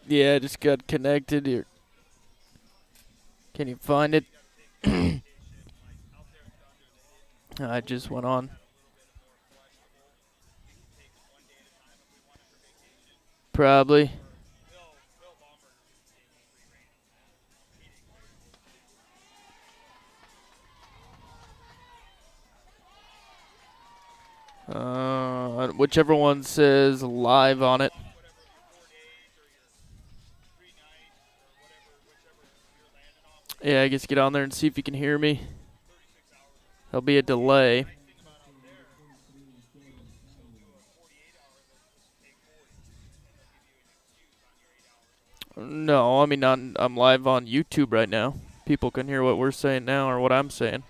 Yeah, I just got connected here. Can you find it? I just went on. Probably. Whichever one says live on it. Yeah, I guess get on there and see if you can hear me. There'll be a delay. No, I mean, I'm live on YouTube right now. People can hear what we're saying now or what I'm saying.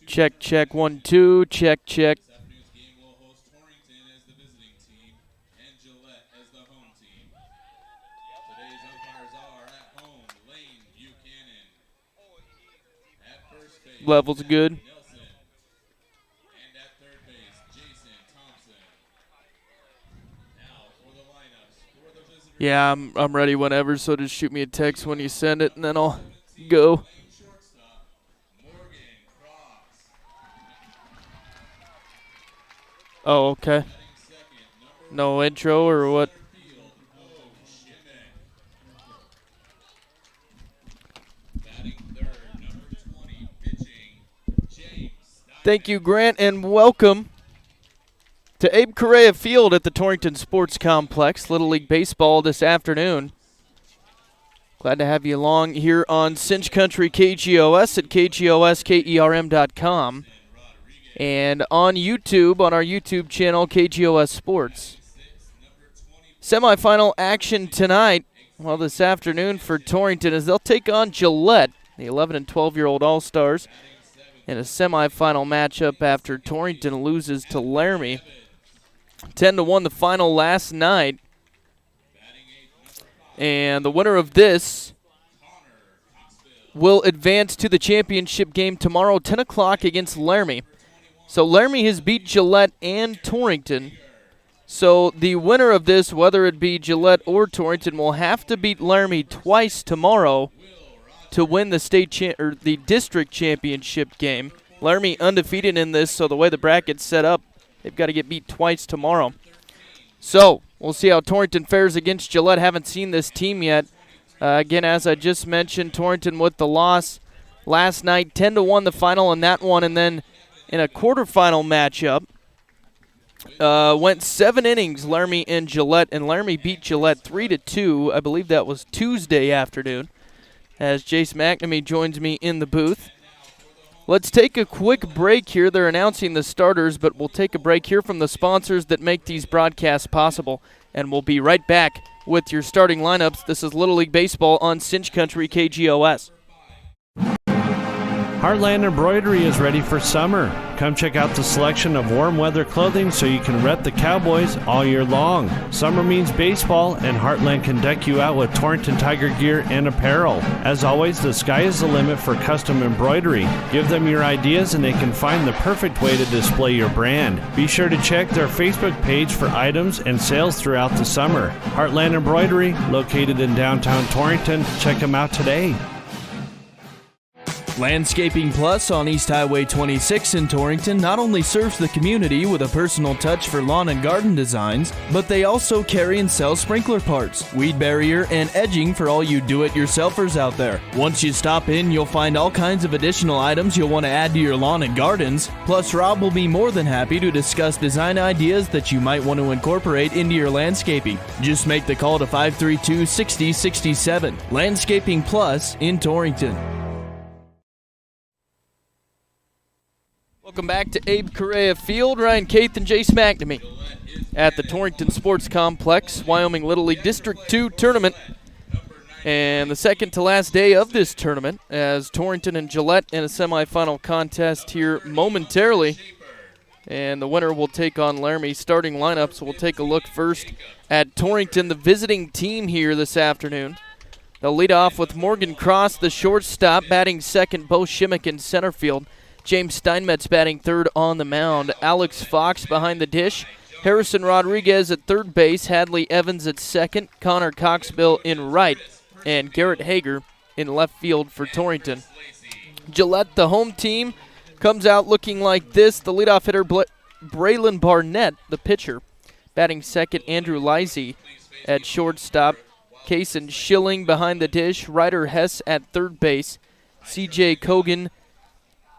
Check, check, 1, 2, check, check. This afternoon's game will host Torrington as the visiting team and Gillette as the home team. Today's umpires are at home, Lane Buchanan. At first base, Level's good. Nelson. And at third base, Jason Thompson. Now for the lineups for the visitors. Yeah, I'm ready whenever, so just shoot me a text when you send it, and then I'll go. Oh, okay. No intro or what? Thank you, Grant, and welcome to Abe Correa Field at the Torrington Sports Complex. Little League Baseball this afternoon. Glad to have you along here on Cinch Country KGOS at KGOSKERM.com. And on YouTube, on our YouTube channel, KGOS Sports. Semifinal action tonight, well, this afternoon for Torrington, as they'll take on Gillette, the 11 and 12-year-old All-Stars, in a semifinal matchup after Torrington loses to Laramie. 10-1 the final last night. And the winner of this will advance to the championship game tomorrow, 10 o'clock against Laramie. So Laramie has beat Gillette and Torrington. So the winner of this, whether it be Gillette or Torrington, will have to beat Laramie twice tomorrow to win the or the district championship game. Laramie undefeated in this, so the way the bracket's set up, they've got to get beat twice tomorrow. So we'll see how Torrington fares against Gillette. Haven't seen this team yet. Again, as I just mentioned, Torrington with the loss last night, 10-1 the final in that one, and then in a quarterfinal matchup, went 7 innings, Laramie and Gillette, and Laramie beat Gillette 3-2. I believe that was Tuesday afternoon, as Jace McNamee joins me in the booth. Let's take a quick break here. They're announcing the starters, but we'll take a break here from the sponsors that make these broadcasts possible, and we'll be right back with your starting lineups. This is Little League Baseball on Cinch Country KGOS. Heartland Embroidery is ready for summer. Come check out the selection of warm weather clothing so you can rep the Cowboys all year long. Summer means baseball, and Heartland can deck you out with Torrington Tiger gear and apparel. As always, the sky is the limit for custom embroidery. Give them your ideas and they can find the perfect way to display your brand. Be sure to check their Facebook page for items and sales throughout the summer. Heartland Embroidery, located in downtown Torrington. Check them out today. Landscaping Plus on East Highway 26 in Torrington not only serves the community with a personal touch for lawn and garden designs, but they also carry and sell sprinkler parts, weed barrier, and edging for all you do-it-yourselfers out there. Once you stop in, you'll find all kinds of additional items you'll want to add to your lawn and gardens. Plus, Rob will be more than happy to discuss design ideas that you might want to incorporate into your landscaping. Just make the call to 532-6067. Landscaping Plus in Torrington. Welcome back to Abe Correa Field. Ryan Caith and Jace McNamee at the Torrington Sports Complex, Wyoming Little League District 2 tournament. And the second to last day of this tournament as Torrington and Gillette in a semifinal contest here momentarily. And the winner will take on Laramie starting lineup. So we'll take a look first at Torrington, the visiting team here this afternoon. They'll lead off with Morgan Cross, the shortstop, batting second. Beau Shimak in center field. James Steinmetz batting third on the mound. Alex Fox behind the dish. Harrison Rodriguez at third base. Hadley Evans at second. Connor Coxbill in right. And Garrett Hager in left field for Torrington. Gillette, the home team, comes out looking like this. The leadoff hitter, Braylon Barnett, the pitcher. Batting second, Andrew Lizzie at shortstop. Kason Schilling behind the dish. Ryder Hess at third base. C.J. Kogan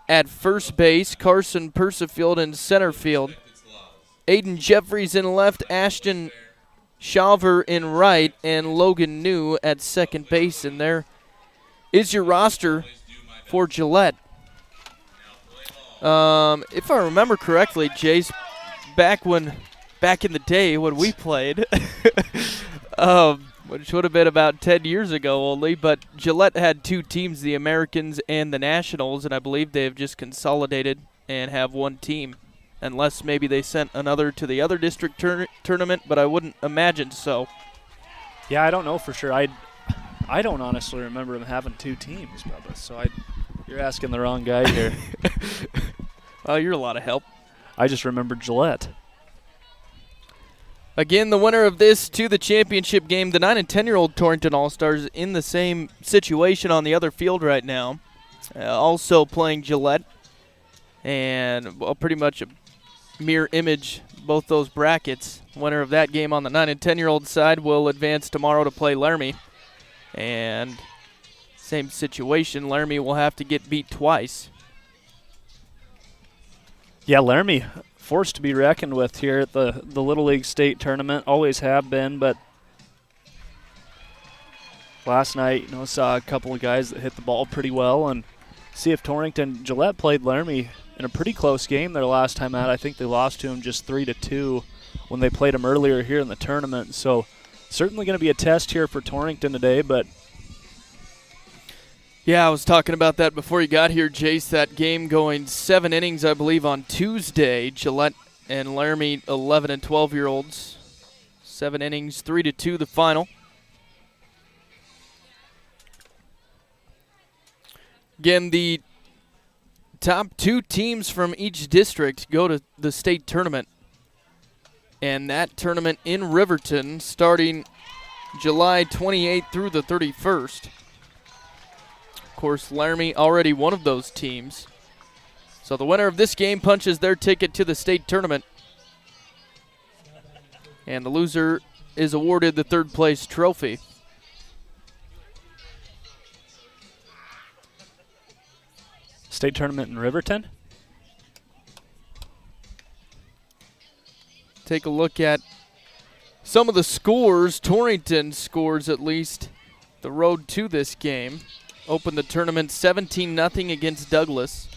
at first base. Carson Persifield in center field. Aiden Jeffries in left. Ashton Shalver in right. And Logan New at second base. And there is your roster for Gillette. If I remember correctly, Jace, back in the day when we played, which would have been about 10 years ago only, but Gillette had two teams, the Americans and the Nationals, and I believe they have just consolidated and have one team, unless maybe they sent another to the other district tournament, but I wouldn't imagine so. Yeah, I don't know for sure. I don't honestly remember them having two teams, Bubba, so you're asking the wrong guy here. Well, you're a lot of help. I just remember Gillette. Again, the winner of this to the championship game, the 9 and 10-year-old Torrington All-Stars in the same situation on the other field right now, also playing Gillette, and pretty much a mirror image both those brackets. Winner of that game on the 9 and 10-year-old side will advance tomorrow to play Laramie, and same situation, Laramie will have to get beat twice. Yeah, Laramie forced to be reckoned with here at the Little League State Tournament. Always have been, but last night, saw a couple of guys that hit the ball pretty well, and see if Gillette played Laramie in a pretty close game their last time out. I think they lost to him just 3-2 when they played him earlier here in the tournament. So certainly going to be a test here for Torrington today, but yeah, I was talking about that before you got here, Jace. That game going 7 innings, I believe, on Tuesday. Gillette and Laramie, 11 and 12-year-olds. 7 innings, 3-2 the final. Again, the top 2 teams from each district go to the state tournament. And that tournament in Riverton starting July 28th through the 31st. Of course, Laramie already one of those teams. So the winner of this game punches their ticket to the state tournament. And the loser is awarded the third place trophy. State tournament in Riverton? Take a look at some of the scores. Torrington scores at least the road to this game. Opened the tournament 17-0 against Douglas.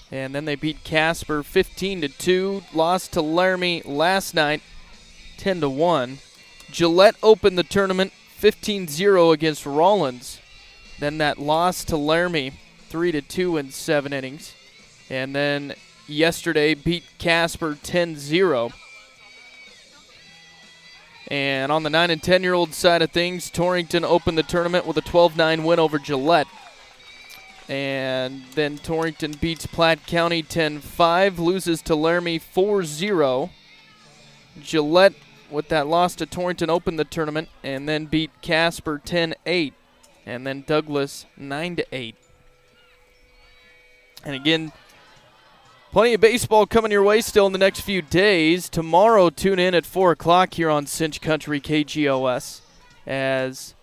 And then they beat Casper 15-2. Lost to Laramie last night 10-1. Gillette opened the tournament 15-0 against Rollins. Then that loss to Laramie 3-2 in 7 innings. And then yesterday beat Casper 10-0. And on the 9 and 10-year-old side of things, Torrington opened the tournament with a 12-9 win over Gillette. And then Torrington beats Platte County 10-5, loses to Laramie 4-0. Gillette, with that loss to Torrington, opened the tournament and then beat Casper 10-8. And then Douglas 9-8. And again, plenty of baseball coming your way still in the next few days. Tomorrow, tune in at 4 o'clock here on Cinch Country KGOS as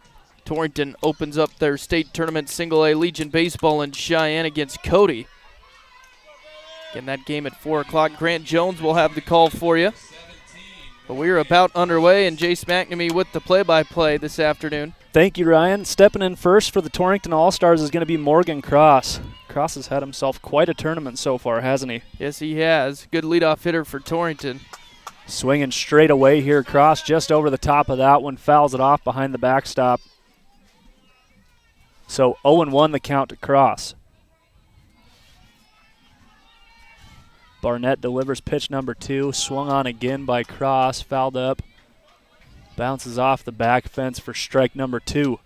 Torrington opens up their state tournament single-A Legion Baseball in Cheyenne against Cody. Again, that game at 4 o'clock. Grant Jones will have the call for you. But we are about underway, and Jace McNamee with the play-by-play this afternoon. Thank you, Ryan. Stepping in first for the Torrington All-Stars is going to be Morgan Cross. Cross has had himself quite a tournament so far, hasn't he? Yes, he has. Good leadoff hitter for Torrington. Swinging straight away here. Cross just over the top of that one. Fouls it off behind the backstop. So 0-1 the count to Cross. Barnett delivers pitch number 2. Swung on again by Cross. Fouled up. Bounces off the back fence for strike number 2.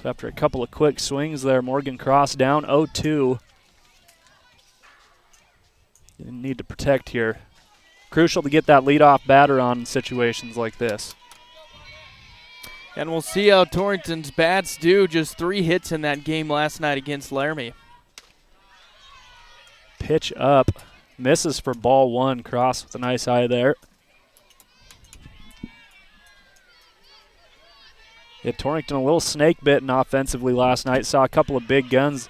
So after a couple of quick swings there, Morgan Cross down 0-2. You need to protect here. Crucial to get that leadoff batter on in situations like this. And we'll see how Torrington's bats do. Just 3 hits in that game last night against Laramie. Pitch up. Misses for ball 1. Cross with a nice eye there. Yeah, Torrington a little snake bitten offensively last night. Saw a couple of big guns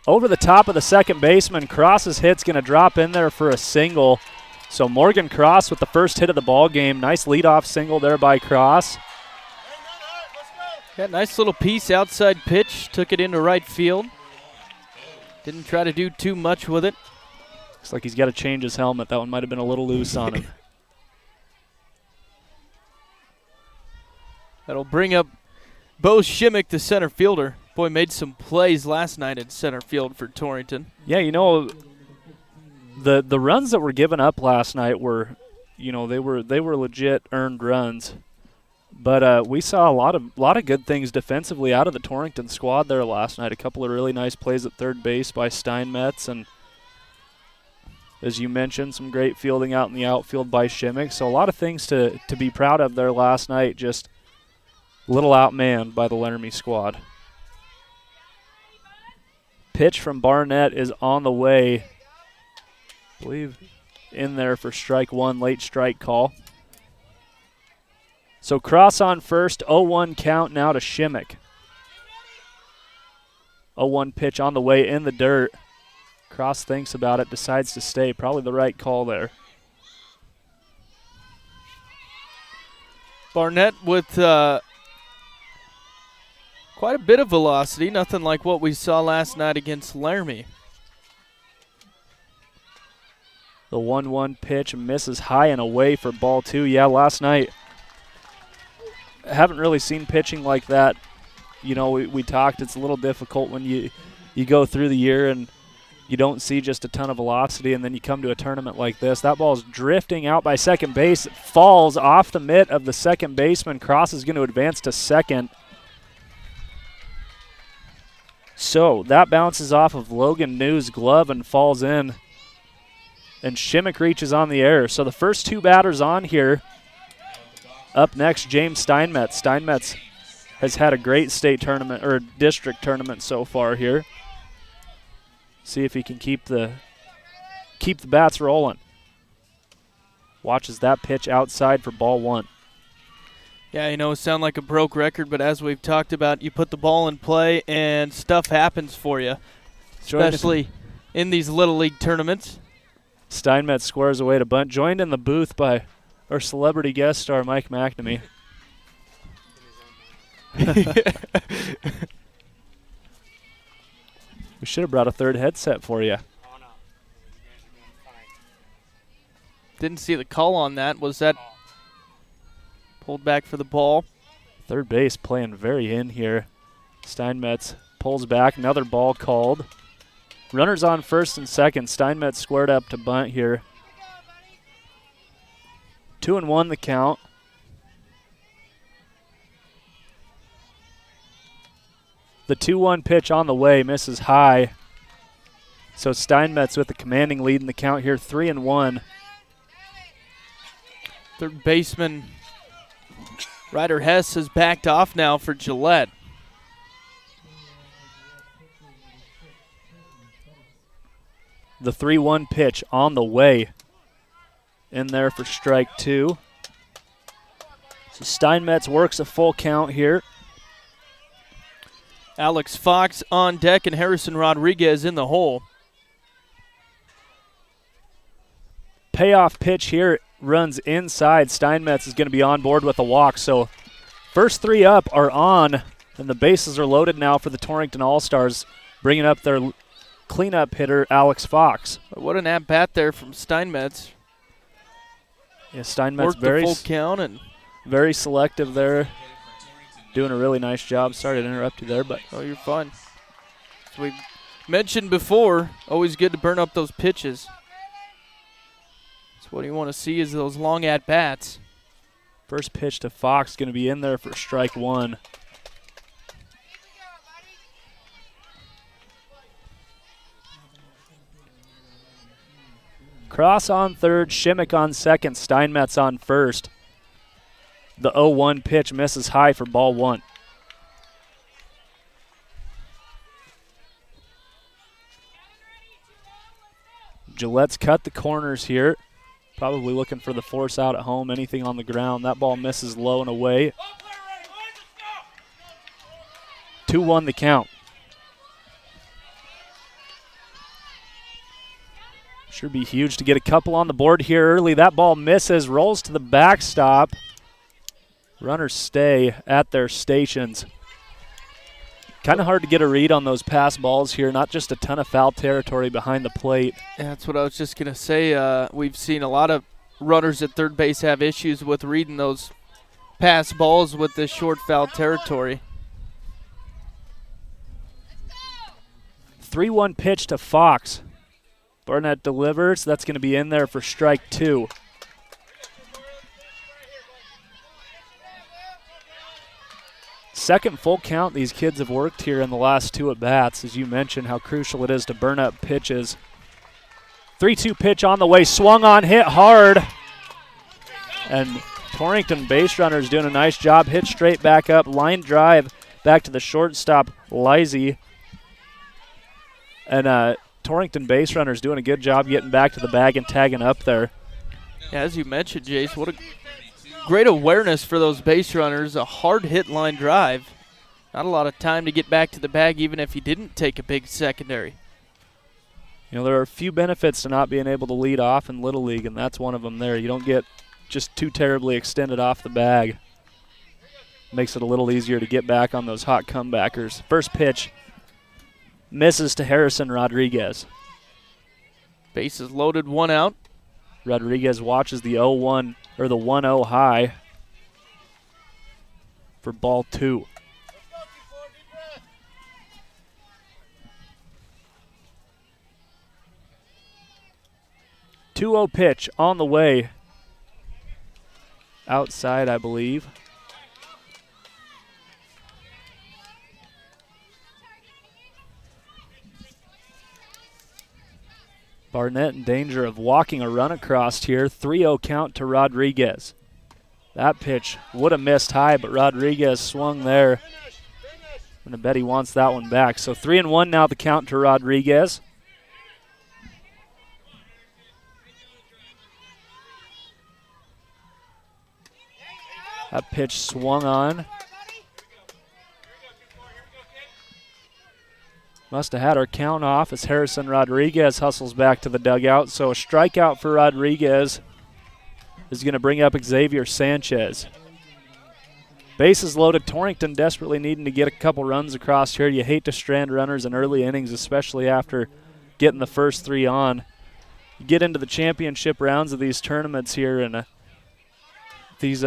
over the top of the second baseman. Cross's hit's going to drop in there for a single. So Morgan Cross with the first hit of the ball game. Nice leadoff single there by Cross. Yeah, nice little piece, outside pitch. Took it into right field. Didn't try to do too much with it. Looks like he's got to change his helmet. That one might have been a little loose on him. That'll bring up Beau Shimak, the center fielder. Boy, made some plays last night at center field for Torrington. Yeah, you know, the runs that were given up last night were, you know, they were legit earned runs. But we saw a lot of good things defensively out of the Torrington squad there last night. A couple of really nice plays at third base by Steinmetz, and as you mentioned, some great fielding out in the outfield by Shimak. So a lot of things to be proud of there last night. Just a little outmanned by the Laramie squad. Pitch from Barnett is on the way. I believe in there for strike 1, late strike call. So Cross on first, 0-1 count now to Shimak. 0-1 pitch on the way in the dirt. Cross thinks about it, decides to stay. Probably the right call there. Barnett with quite a bit of velocity. Nothing like what we saw last night against Laramie. The 1-1 pitch misses high and away for ball 2. Yeah, last night, haven't really seen pitching like that. You know, we talked, it's a little difficult when you go through the year and you don't see just a ton of velocity, and then you come to a tournament like this. That ball's drifting out by second base. It falls off the mitt of the second baseman. Cross is going to advance to second. So that bounces off of Logan New's glove and falls in. And Shimak reaches on the air. So the first 2 batters on here. Up next, James Steinmetz. Steinmetz has had a great state tournament or district tournament so far here. See if he can keep the bats rolling. Watches that pitch outside for ball 1. Yeah, you know, it sound like a broke record, but as we've talked about, you put the ball in play and stuff happens for you, especially in these Little League tournaments. Steinmetz squares away to bunt. Joined in the booth by our celebrity guest star, Mike McNamee. We should have brought a third headset for you. Oh, no. You guys are doing fine. Didn't see the call on that. Was that pulled back for the ball? Third base playing very in here. Steinmetz pulls back. Another ball called. Runners on first and second. Steinmetz squared up to bunt here. 2-1 the count. The 2-1 pitch on the way misses high. So Steinmetz with a commanding lead in the count here, 3-1. Third baseman Ryder Hess has backed off now for Gillette. The 3-1 pitch on the way. In there for strike 2. So Steinmetz works a full count here. Alex Fox on deck and Harrison Rodriguez in the hole. Payoff pitch here runs inside. Steinmetz is going to be on board with a walk. So first 3 up are on, and the bases are loaded now for the Torrington All-Stars, bringing up their cleanup hitter, Alex Fox. What an at-bat there from Steinmetz. Yeah, Steinmetz Worked the full count and very selective there. Doing a really nice job. Sorry to interrupt you there, but oh, you're fine. As we mentioned before, always good to burn up those pitches. That's what you want to see is those long at-bats. First pitch to Fox going to be in there for strike 1. Cross on third, Shimak on second, Steinmetz on first. The 0-1 pitch misses high for ball one. Gillette's cut the corners here. Probably looking for the force out at home, anything on the ground. That ball misses low and away. 2-1 the count. Should be huge to get a couple on the board here early. That ball misses, rolls to the backstop. Runners stay at their stations. Kind of hard to get a read on those pass balls here. Not just a ton of foul territory behind the plate. Yeah, that's what I was just going to say. We've seen a lot of runners at third base have issues with reading those pass balls with this short foul territory. 3-1 pitch to Fox. Barnett delivers. That's going to be in there for strike two. Second full count these kids have worked here in the last two at-bats. As you mentioned, how crucial it is to burn up pitches. 3-2 pitch on the way. Swung on, hit hard. And Torrington base runners doing a nice job. Hit straight back up. Line drive back to the shortstop, Lizey. And Torrington base runners doing a good job getting back to the bag and tagging up there. Yeah, as you mentioned, Jace, what a great awareness for those base runners. A hard hit line drive. Not a lot of time to get back to the bag even if he didn't take a big secondary. You know, there are a few benefits to not being able to lead off in Little League, and that's one of them there. You don't get just too terribly extended off the bag. Makes it a little easier to get back on those hot comebackers. First pitch misses to Harrison Rodriguez. Bases loaded, one out. Rodriguez watches the 0-1 or the 1-0 high for ball two. Two 2-0 pitch on the way. Outside, I believe. Barnett in danger of walking a run across here. 3-0 count to Rodriguez. That pitch would have missed high, but Rodriguez swung there. And I bet he wants that one back. So 3-1 now the count to Rodriguez. That pitch swung on. Must have had our count off as Harrison Rodriguez hustles back to the dugout. So a strikeout for Rodriguez is going to bring up Xavier Sanchez. Bases loaded. Torrington desperately needing to get a couple runs across here. You hate to strand runners in early innings, especially after getting the first three on. You get into the championship rounds of these tournaments here, and these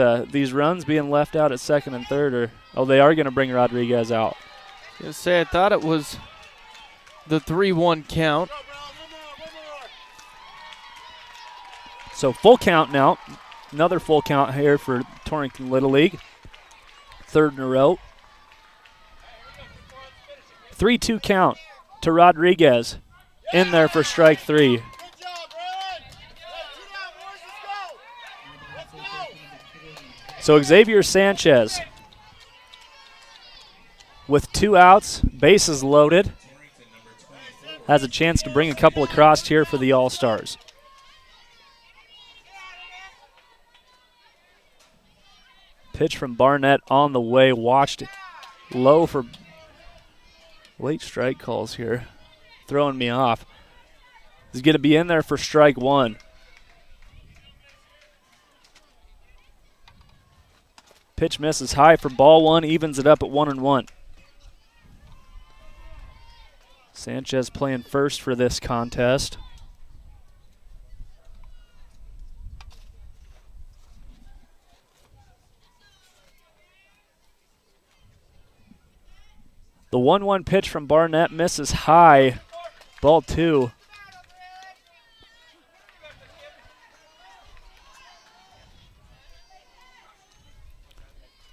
runs being left out at second and third they are going to bring Rodriguez out. I was gonna say, I thought it was the 3-1 count. So full count now. Another full count here for Torrington Little League. Third in a row. 3-2 count to Rodriguez. In there for strike three. So Xavier Sanchez with 2 outs, bases loaded, has a chance to bring a couple across here for the All-Stars. Pitch from Barnett on the way, watched low for late strike calls here, throwing me off. He's going to be in there for strike one. Pitch misses high for ball one, evens it up at 1-1. Sanchez playing first for this contest. The 1-1 pitch from Barnett misses high. Ball two.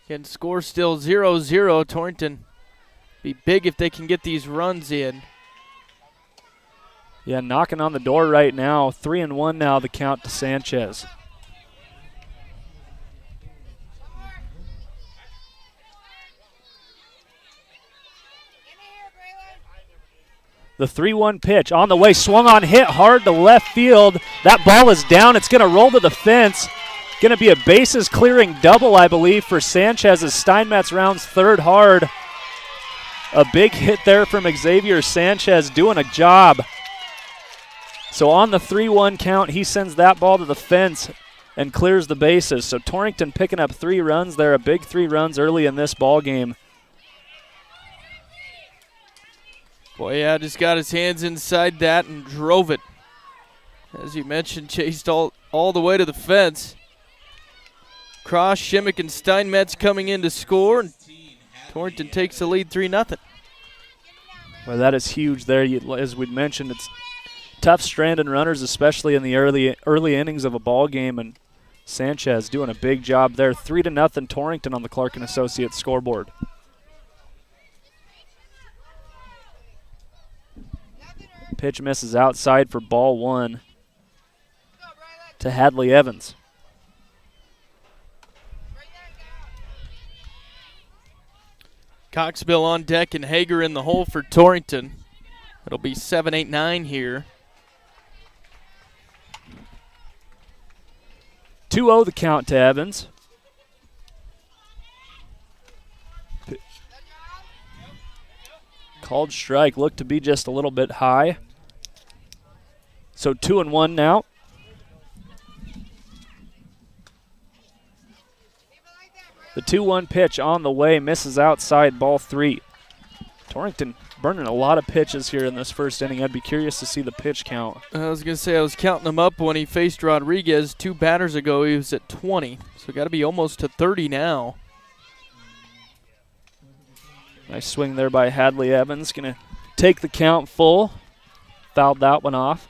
Can score still 0-0. Torrington be big if they can get these runs in. Yeah, knocking on the door right now. 3-1 now, the count to Sanchez. The 3-1 pitch on the way, swung on, hit hard to left field. That ball is down. It's going to roll to the fence. Going to be a bases clearing double, I believe, for Sanchez as Steinmetz rounds third hard. A big hit there from Xavier Sanchez, doing a job. So on the 3-1 count, he sends that ball to the fence and clears the bases. So Torrington picking up 3 runs there, a big 3 runs early in this ball game. Boy, yeah, just got his hands inside that and drove it. As you mentioned, chased all the way to the fence. Cross, Shimak, and Steinmetz coming in to score, and Torrington takes the lead 3-0. Well, that is huge there. As we mentioned, it's tough stranding runners, especially in the early innings of a ball game, and Sanchez doing a big job there. 3-0 Torrington on the Clark & Associates scoreboard. Pitch misses outside for ball 1 to Hadley Evans. Coxbill on deck and Hager in the hole for Torrington. It'll be 7-8-9 here. 2-0 the count to Evans. Called strike, looked to be just a little bit high. So 2-1 now. The 2-1 pitch on the way, misses outside, ball 3. Torrington burning a lot of pitches here in this first inning. I'd be curious to see the pitch count. I was going to say, I was counting them up when he faced Rodriguez 2 batters ago. He was at 20, so got to be almost to 30 now. Nice swing there by Hadley Evans. Going to take the count full. Fouled that one off.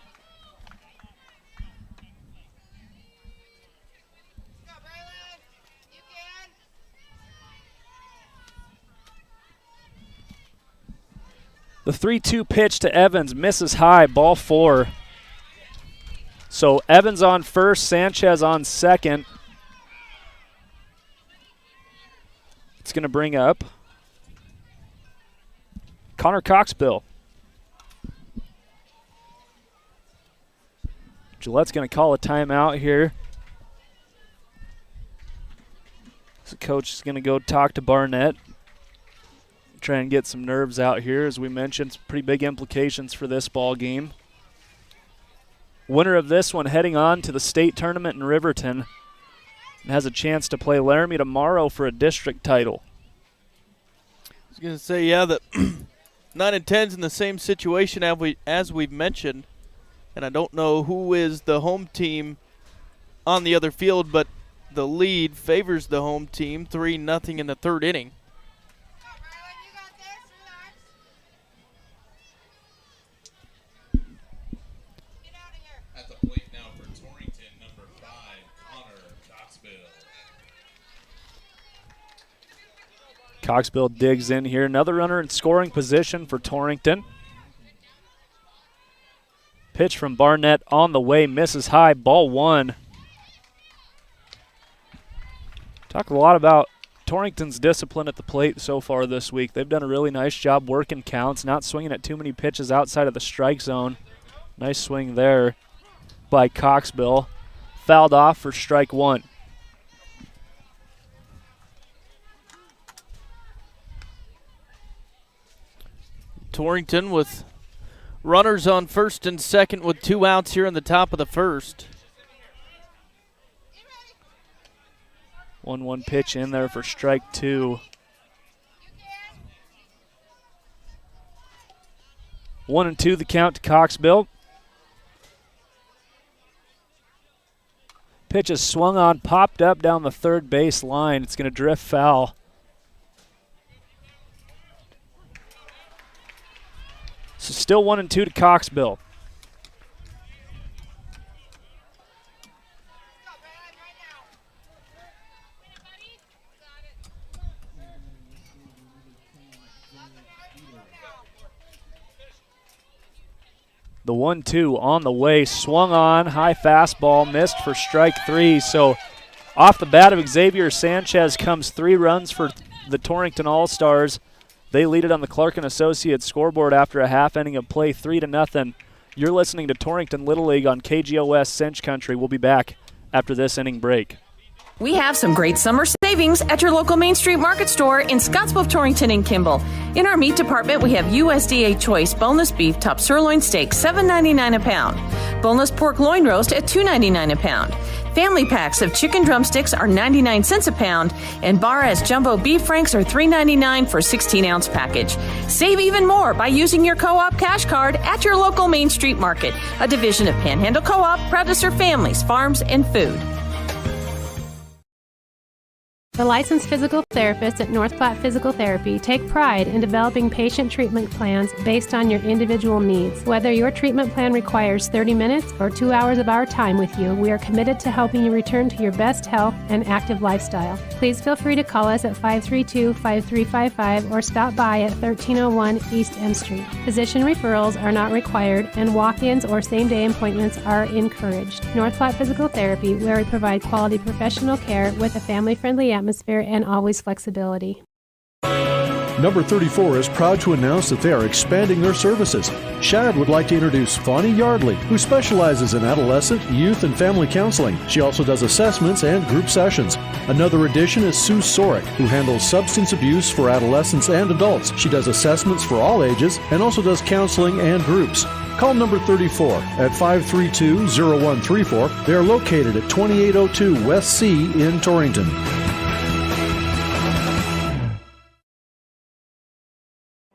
The 3-2 pitch to Evans misses high, ball 4. So Evans on first, Sanchez on second. It's going to bring up Connor Coxbill. Gillette's going to call a timeout here. So coach is going to go talk to Barnett. Try and get some nerves out here. As we mentioned, some pretty big implications for this ball game. Winner of this one heading on to the state tournament in Riverton and has a chance to play Laramie tomorrow for a district title. I was going to say, yeah, the 9 and 10's in the same situation as we've mentioned, and I don't know who is the home team on the other field, but the lead favors the home team 3-0 in the 3rd inning. At the plate now for Torrington, number 5, Connor Coxbill. Coxbill digs in here. Another runner in scoring position for Torrington. Pitch from Barnett on the way, misses high, ball 1. Talk a lot about Torrington's discipline at the plate so far this week. They've done a really nice job working counts, not swinging at too many pitches outside of the strike zone. Nice swing there by Coxbill. Fouled off for strike 1. Torrington with runners on first and second with 2 outs here in the top of the 1st. 1-1 pitch in there for strike 2. 1-2 the count to Coxbill. Pitch is swung on, popped up down the 3rd base line. It's going to drift foul. So still 1-2 to Coxbill. The 1-2 on the way, swung on, high fastball, missed for strike 3. So off the bat of Xavier Sanchez comes 3 runs for the Torrington All-Stars. They lead it on the Clark & Associates scoreboard after a half inning of play, 3-0. You're listening to Torrington Little League on KGOS Cinch Country. We'll be back after this inning break. We have some great summer savings at your local Main Street Market store in Scottsbluff, Torrington, and Kimball. In our meat department, we have USDA Choice Boneless Beef Top Sirloin Steak, $7.99 a pound. Boneless Pork Loin Roast at $2.99 a pound. Family packs of chicken drumsticks are 99 cents a pound, and Bar-S Jumbo Beef Franks are $3.99 for a 16-ounce package. Save even more by using your Co-op cash card at your local Main Street Market, a division of Panhandle Co-op, proud to serve families, farms, and food. The licensed physical therapists at North Platte Physical Therapy take pride in developing patient treatment plans based on your individual needs. Whether your treatment plan requires 30 minutes or 2 hours of our time with you, we are committed to helping you return to your best health and active lifestyle. Please feel free to call us at 532-5355 or stop by at 1301 East M Street. Physician referrals are not required, and walk-ins or same-day appointments are encouraged. North Platte Physical Therapy, where we provide quality professional care with a family-friendly atmosphere and always flexibility. Number 34 is proud to announce that they are expanding their services. Shad would like to introduce Fawny Yardley, who specializes in adolescent, youth, and family counseling. She also does assessments and group sessions. Another addition is Sue Sorick, who handles substance abuse for adolescents and adults. She does assessments for all ages and also does counseling and groups. Call number 34 at 532-0134. They are located at 2802 West C in Torrington.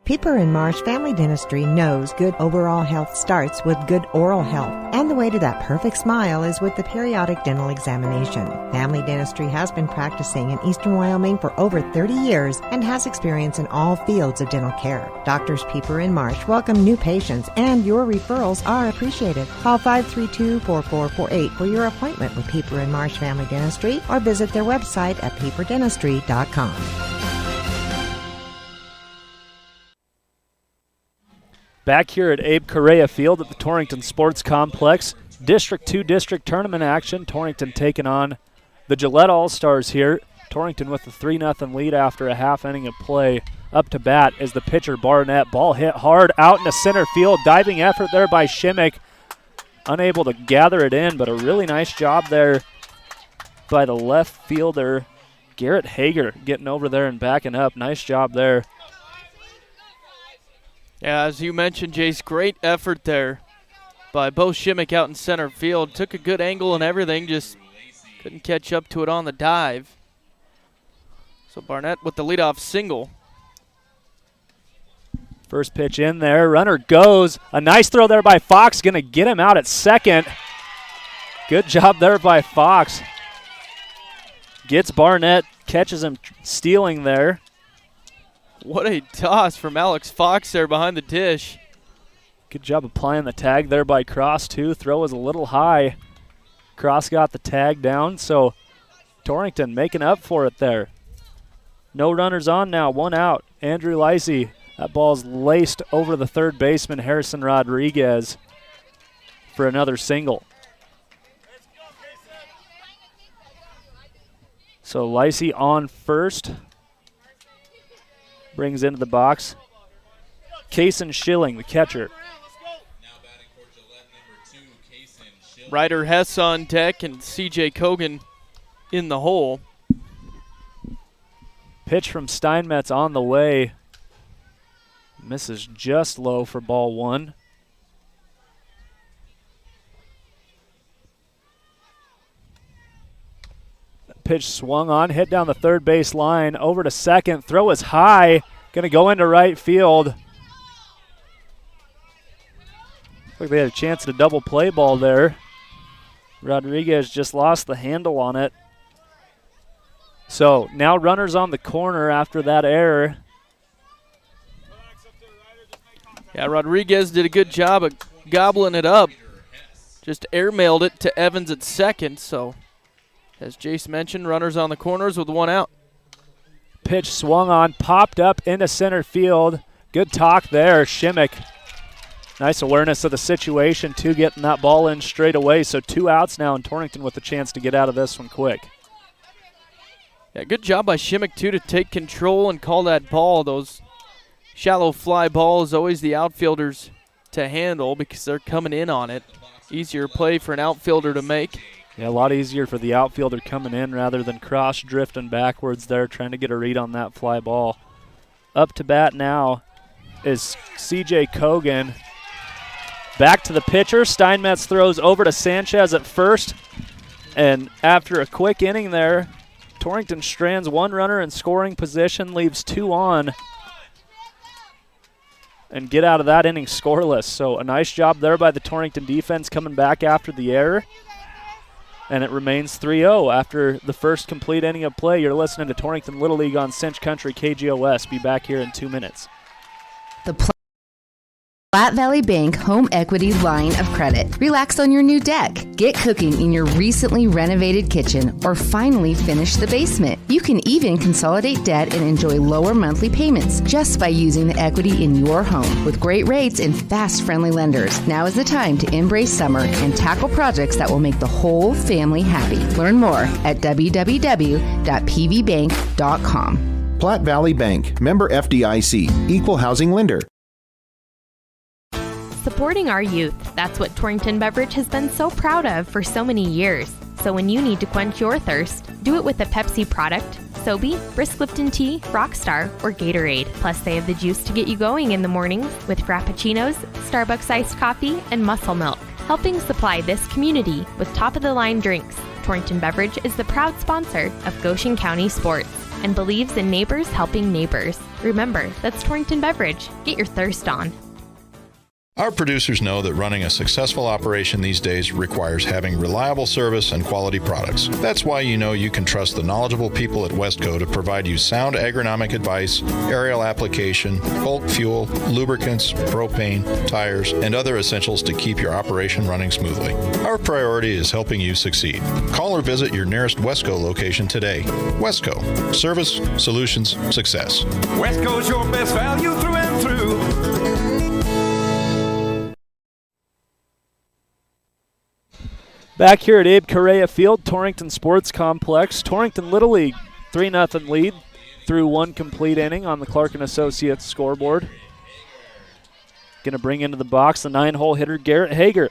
Pieper and Marsh Family Dentistry knows good overall health starts with good oral health, and the way to that perfect smile is with the periodic dental examination. Family Dentistry has been practicing in Eastern Wyoming for over 30 years and has experience in all fields of dental care. Doctors Pieper and Marsh welcome new patients, and your referrals are appreciated. Call 532-4448 for your appointment with Pieper and Marsh Family Dentistry, or visit their website at pieperdentistry.com. Back here at Abe Correa Field at the Torrington Sports Complex, District 2 district tournament action. Torrington taking on the Gillette All-Stars here. Torrington with a 3-0 lead after a half inning of play. Up to bat is the pitcher Barnett. Ball hit hard out into center field. Diving effort there by Shimak. Unable to gather it in, but a really nice job there by the left fielder Garrett Hager getting over there and backing up. Nice job there. Yeah, as you mentioned, Jace, great effort there by Beau Shimak out in center field. Took a good angle and everything, just couldn't catch up to it on the dive. So Barnett with the leadoff single. First pitch in there, runner goes. A nice throw there by Fox, going to get him out at second. Good job there by Fox. Gets Barnett, catches him stealing there. What a toss from Alex Fox there behind the dish. Good job applying the tag there by Cross, too. Throw was a little high. Cross got the tag down, so Torrington making up for it there. No runners on now, 1 out. Andrew Lacey, that ball's laced over the third baseman, Harrison Rodriguez, for another single. So Lacey on first. Brings into the box Kaysen Schilling, the catcher. Ryder Hess on deck and CJ Kogan in the hole. Pitch from Steinmetz on the way. Misses just low for ball 1. Pitch swung on, hit down the third base line, over to second. Throw is high, going to go into right field. Looks like they had a chance at a double play ball there. Rodriguez just lost the handle on it. So now runners on the corner after that error. Yeah, Rodriguez did a good job of gobbling it up. Just airmailed it to Evans at second, so as Jace mentioned, runners on the corners with 1 out. Pitch swung on, popped up into center field. Good talk there. Shimak Nice awareness of the situation, too, getting that ball in straight away. So 2 outs now, and Torrington with a chance to get out of this one quick. Yeah, good job by Shimak, too, to take control and call that ball. Those shallow fly balls, always the outfielders to handle because they're coming in on it. Easier play for an outfielder to make. Yeah, a lot easier for the outfielder coming in rather than cross drifting backwards there, trying to get a read on that fly ball. Up to bat now is C.J. Kogan. Back to the pitcher. Steinmetz throws over to Sanchez at first. And after a quick inning there, Torrington strands 1 runner in scoring position, leaves 2 on, and get out of that inning scoreless. So a nice job there by the Torrington defense coming back after the error. And it remains 3-0 after the first complete inning of play. You're listening to Torrington Little League on Cinch Country KGOS. Be back here in 2 minutes. The Platte Valley Bank Home Equity Line of Credit. Relax on your new deck. Get cooking in your recently renovated kitchen, or finally finish the basement. You can even consolidate debt and enjoy lower monthly payments just by using the equity in your home. With great rates and fast, friendly lenders, now is the time to embrace summer and tackle projects that will make the whole family happy. Learn more at www.pvbank.com. Platte Valley Bank, member FDIC, equal housing lender. Supporting our youth, that's what Torrington Beverage has been so proud of for so many years. So when you need to quench your thirst, do it with a Pepsi product, Sobe, Brisk Lipton Tea, Rockstar, or Gatorade. Plus they have the juice to get you going in the mornings with Frappuccinos, Starbucks iced coffee, and Muscle Milk, helping supply this community with top-of-the-line drinks. Torrington Beverage is the proud sponsor of Goshen County Sports and believes in neighbors helping neighbors. Remember, that's Torrington Beverage. Get your thirst on. Our producers know that running a successful operation these days requires having reliable service and quality products. That's why you know you can trust the knowledgeable people at Westco to provide you sound agronomic advice, aerial application, bulk fuel, lubricants, propane, tires, and other essentials to keep your operation running smoothly. Our priority is helping you succeed. Call or visit your nearest Westco location today. Westco. Service, solutions, success. Westco's your best value through and through. Back here at Abe Correa Field, Torrington Sports Complex. Torrington Little League 3-0 lead through 1 complete inning on the Clark & Associates scoreboard. Going to bring into the box the 9-hole hitter Garrett Hager.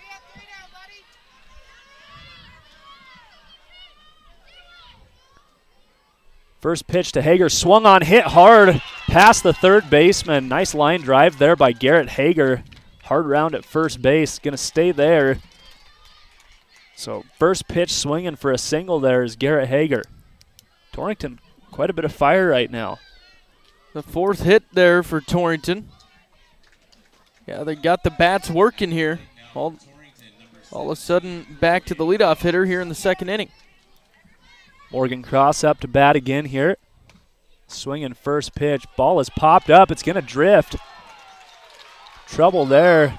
First pitch to Hager, swung on, hit hard past the third baseman. Nice line drive there by Garrett Hager. Hard round at first base, going to stay there. So first pitch swinging for a single there is Garrett Hager. Torrington, quite a bit of fire right now. The 4th hit there for Torrington. Yeah, they got the bats working here. All of a sudden, back to the leadoff hitter here in the 2nd inning. Morgan Cross up to bat again here. Swinging first pitch. Ball is popped up. It's going to drift. Trouble there.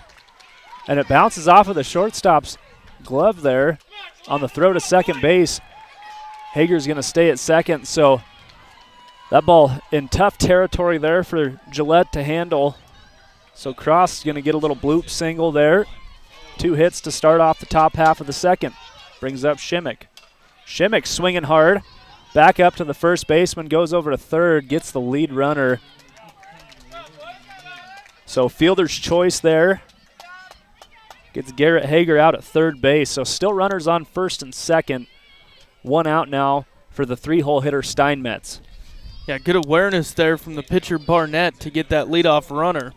And it bounces off of the shortstop's glove there on the throw to second base. Hager's going to stay at second, so that ball in tough territory there for Gillette to handle. So Cross is going to get a little bloop single there. 2 hits to start off the top half of the 2nd. Brings up Shimak. Shimak swinging hard. Back up to the first baseman, goes over to third, gets the lead runner. So fielder's choice there. Gets Garrett Hager out at third base. So still runners on first and second. 1 out now for the 3-hole hitter Steinmetz. Yeah, good awareness there from the pitcher Barnett to get that leadoff runner.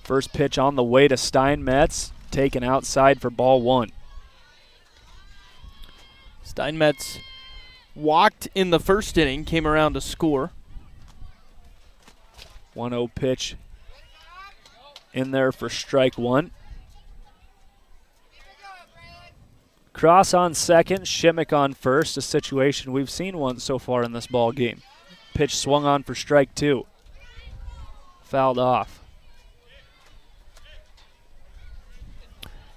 First pitch on the way to Steinmetz. Taken outside for ball 1. Steinmetz walked in the 1st inning, came around to score. 1-0 pitch in there for strike 1. Cross on second, Shimak on first, a situation we've seen once so far in this ball game. Pitch swung on for strike 2. Fouled off.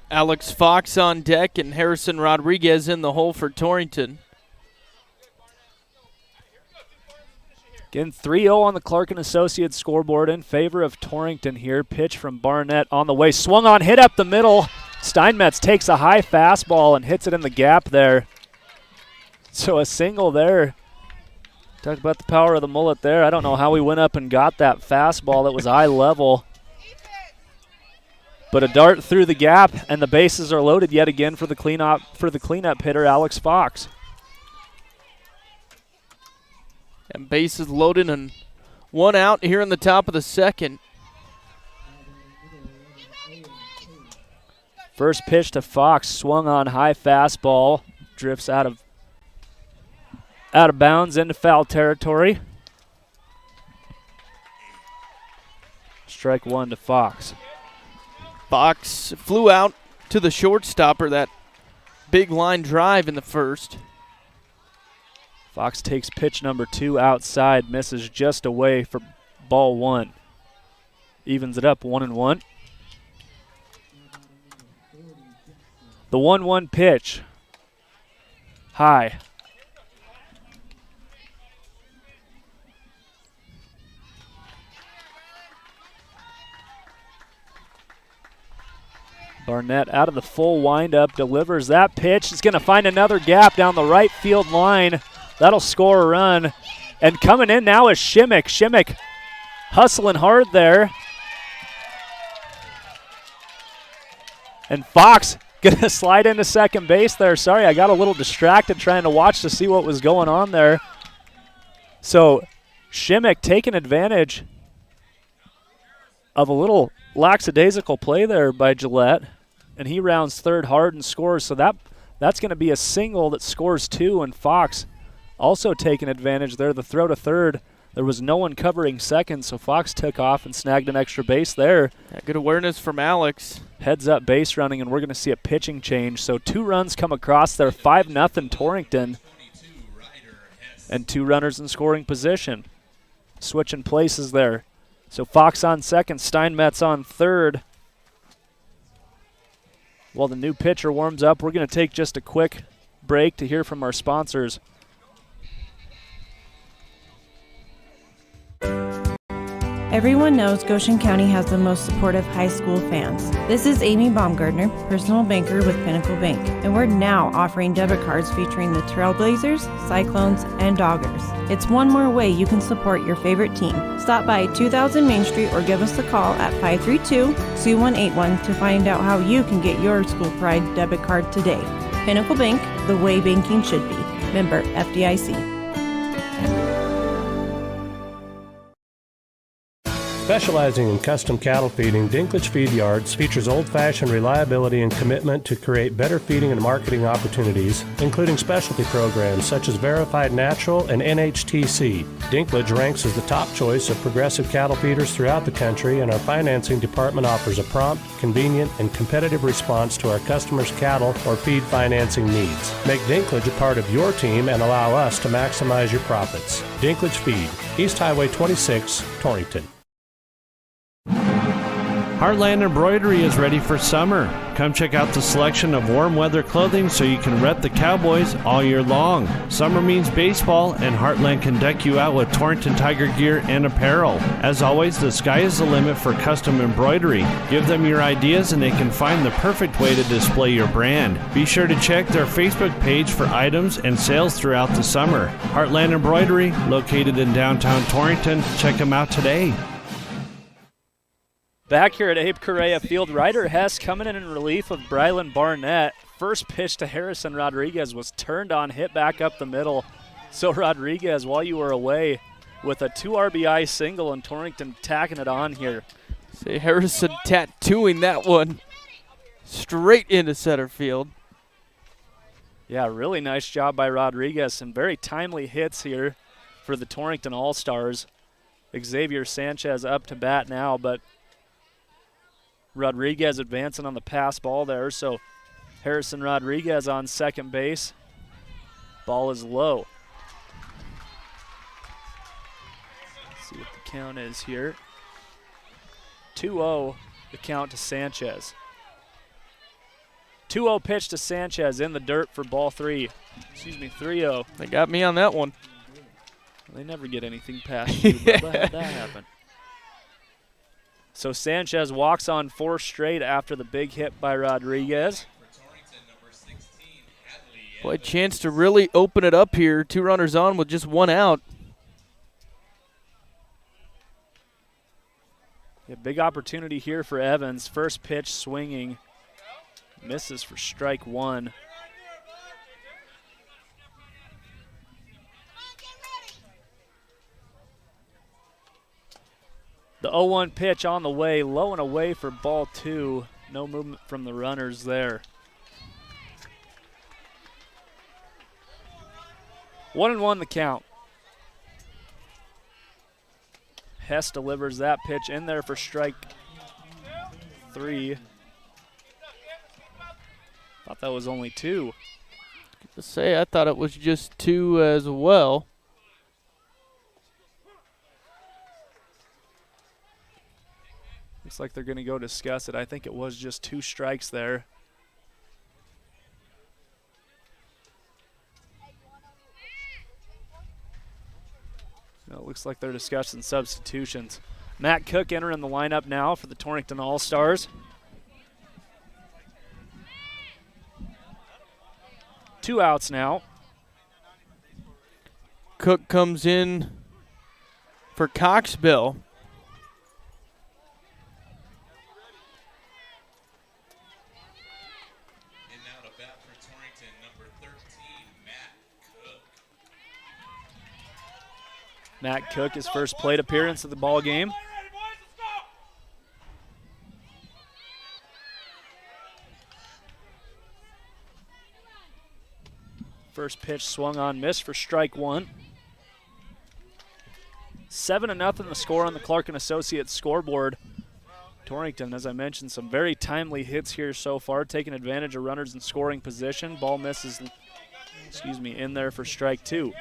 Alex Fox on deck and Harrison Rodriguez in the hole for Torrington. Again, 3-0 on the Clark & Associates scoreboard in favor of Torrington here. Pitch from Barnett on the way. Swung on, hit up the middle. Steinmetz takes a high fastball and hits it in the gap there. So a single there. Talk about the power of the mullet there. I don't know how he went up and got that fastball that was eye level. But a dart through the gap, and the bases are loaded yet again for the cleanup hitter, Alex Fox. And bases loaded and one out here in the top of the second. First pitch to Fox, swung on, high fastball, drifts out of bounds into foul territory. Strike one to Fox. Fox flew out to the shortstopper, that big line drive in the first. Fox takes pitch number 2 outside, misses just away for ball 1. Evens it up 1-1. The 1-1 pitch. High. Barnett out of the full windup, delivers that pitch. It's going to find another gap down the right field line. That'll score a run. And coming in now is Shimak. Shimak hustling hard there. And Fox going to slide into second base there. Sorry, I got a little distracted trying to watch to see what was going on there. So Shimak taking advantage of a little lackadaisical play there by Gillette. And he rounds third hard and scores. So that's going to be a single that scores 2, and Fox also taking advantage there. The throw to third, there was no one covering second, so Fox took off and snagged an extra base there. Yeah, good awareness from Alex. Heads up base running, and we're going to see a pitching change. So 2 runs come across there, 5-0 Torrington, and 2 runners in scoring position. Switching places there. So Fox on second, Steinmetz on third. While the new pitcher warms up, we're going to take just a quick break to hear from our sponsors. Everyone knows Goshen County has the most supportive high school fans. This is Amy Baumgartner, personal banker with Pinnacle Bank, and we're now offering debit cards featuring the Trailblazers, Cyclones, and Doggers. It's one more way you can support your favorite team. Stop by 2000 Main Street or give us a call at 532-2181 to find out how you can get your school pride debit card today. Pinnacle Bank, the way banking should be. Member FDIC. Specializing in custom cattle feeding, Dinklage Feed Yards features old-fashioned reliability and commitment to create better feeding and marketing opportunities, including specialty programs such as Verified Natural and NHTC. Dinklage ranks as the top choice of progressive cattle feeders throughout the country, and our financing department offers a prompt, convenient, and competitive response to our customers' cattle or feed financing needs. Make Dinklage a part of your team and allow us to maximize your profits. Dinklage Feed, East Highway 26, Torrington. Heartland Embroidery is ready for summer. Come check out the selection of warm weather clothing so you can rep the Cowboys all year long. Summer means baseball, and Heartland can deck you out with Torrington Tiger gear and apparel. As always, the sky is the limit for custom embroidery. Give them your ideas and they can find the perfect way to display your brand. Be sure to check their Facebook page for items and sales throughout the summer. Heartland Embroidery, located in downtown Torrington. Check them out today. Back here at Abe Correa Field, Ryder Hess coming in relief of Braylon Barnett. First pitch to Harrison Rodriguez was turned on, hit back up the middle. So Rodriguez, while you were away, with a 2 RBI single, and Torrington tacking it on here. See Harrison tattooing that one straight into center field. Yeah, really nice job by Rodriguez, and very timely hits here for the Torrington All-Stars. Xavier Sanchez up to bat now, but Rodriguez advancing on the pass ball there, so Harrison Rodriguez on second base. Ball is low. Let's see what the count is here. 2-0 the count to Sanchez. 2-0 pitch to Sanchez in the dirt for ball 3. 3-0. They got me on that one. They never get anything past you, Bubba. How'd that happen? So Sanchez walks on 4 straight after the big hit by Rodriguez. Boy, chance to really open it up here. 2 runners on with just 1 out. Yeah, big opportunity here for Evans. First pitch swinging. Misses for strike 1. The 0-1 pitch on the way, low and away for ball 2. No movement from the runners there. 1-1 the count. Hess delivers that pitch in there for strike 3. Thought that was only 2. To say, I thought it was just 2 as well. Looks like they're going to go discuss it. I think it was just 2 strikes there. No, it looks like they're discussing substitutions. Matt Cook entering the lineup now for the Torrington All-Stars. 2 outs now. Cook comes in for Coxbill. And now to bat for Torrington, number 13, Matt Cook. Matt Cook, his first plate appearance of the ball game. First pitch swung on, missed for strike 1. 7-0 the score on the Clark & Associates scoreboard. Torrington, as I mentioned, some very timely hits here so far, taking advantage of runners in scoring position. Ball misses, in there for strike 2.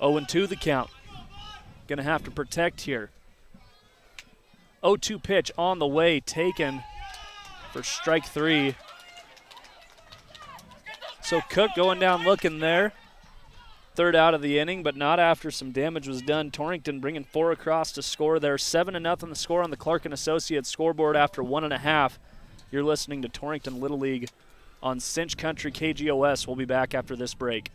0-2 the count. Going to have to protect here. 0-2 pitch on the way, taken for strike 3. So Cook going down looking there. 3rd out of the inning, but not after some damage was done. Torrington bringing 4 across to score there. 7-0 the score on the Clark & Associates scoreboard after 1.5. You're listening to Torrington Little League on Cinch Country KGOS. We'll be back after this break.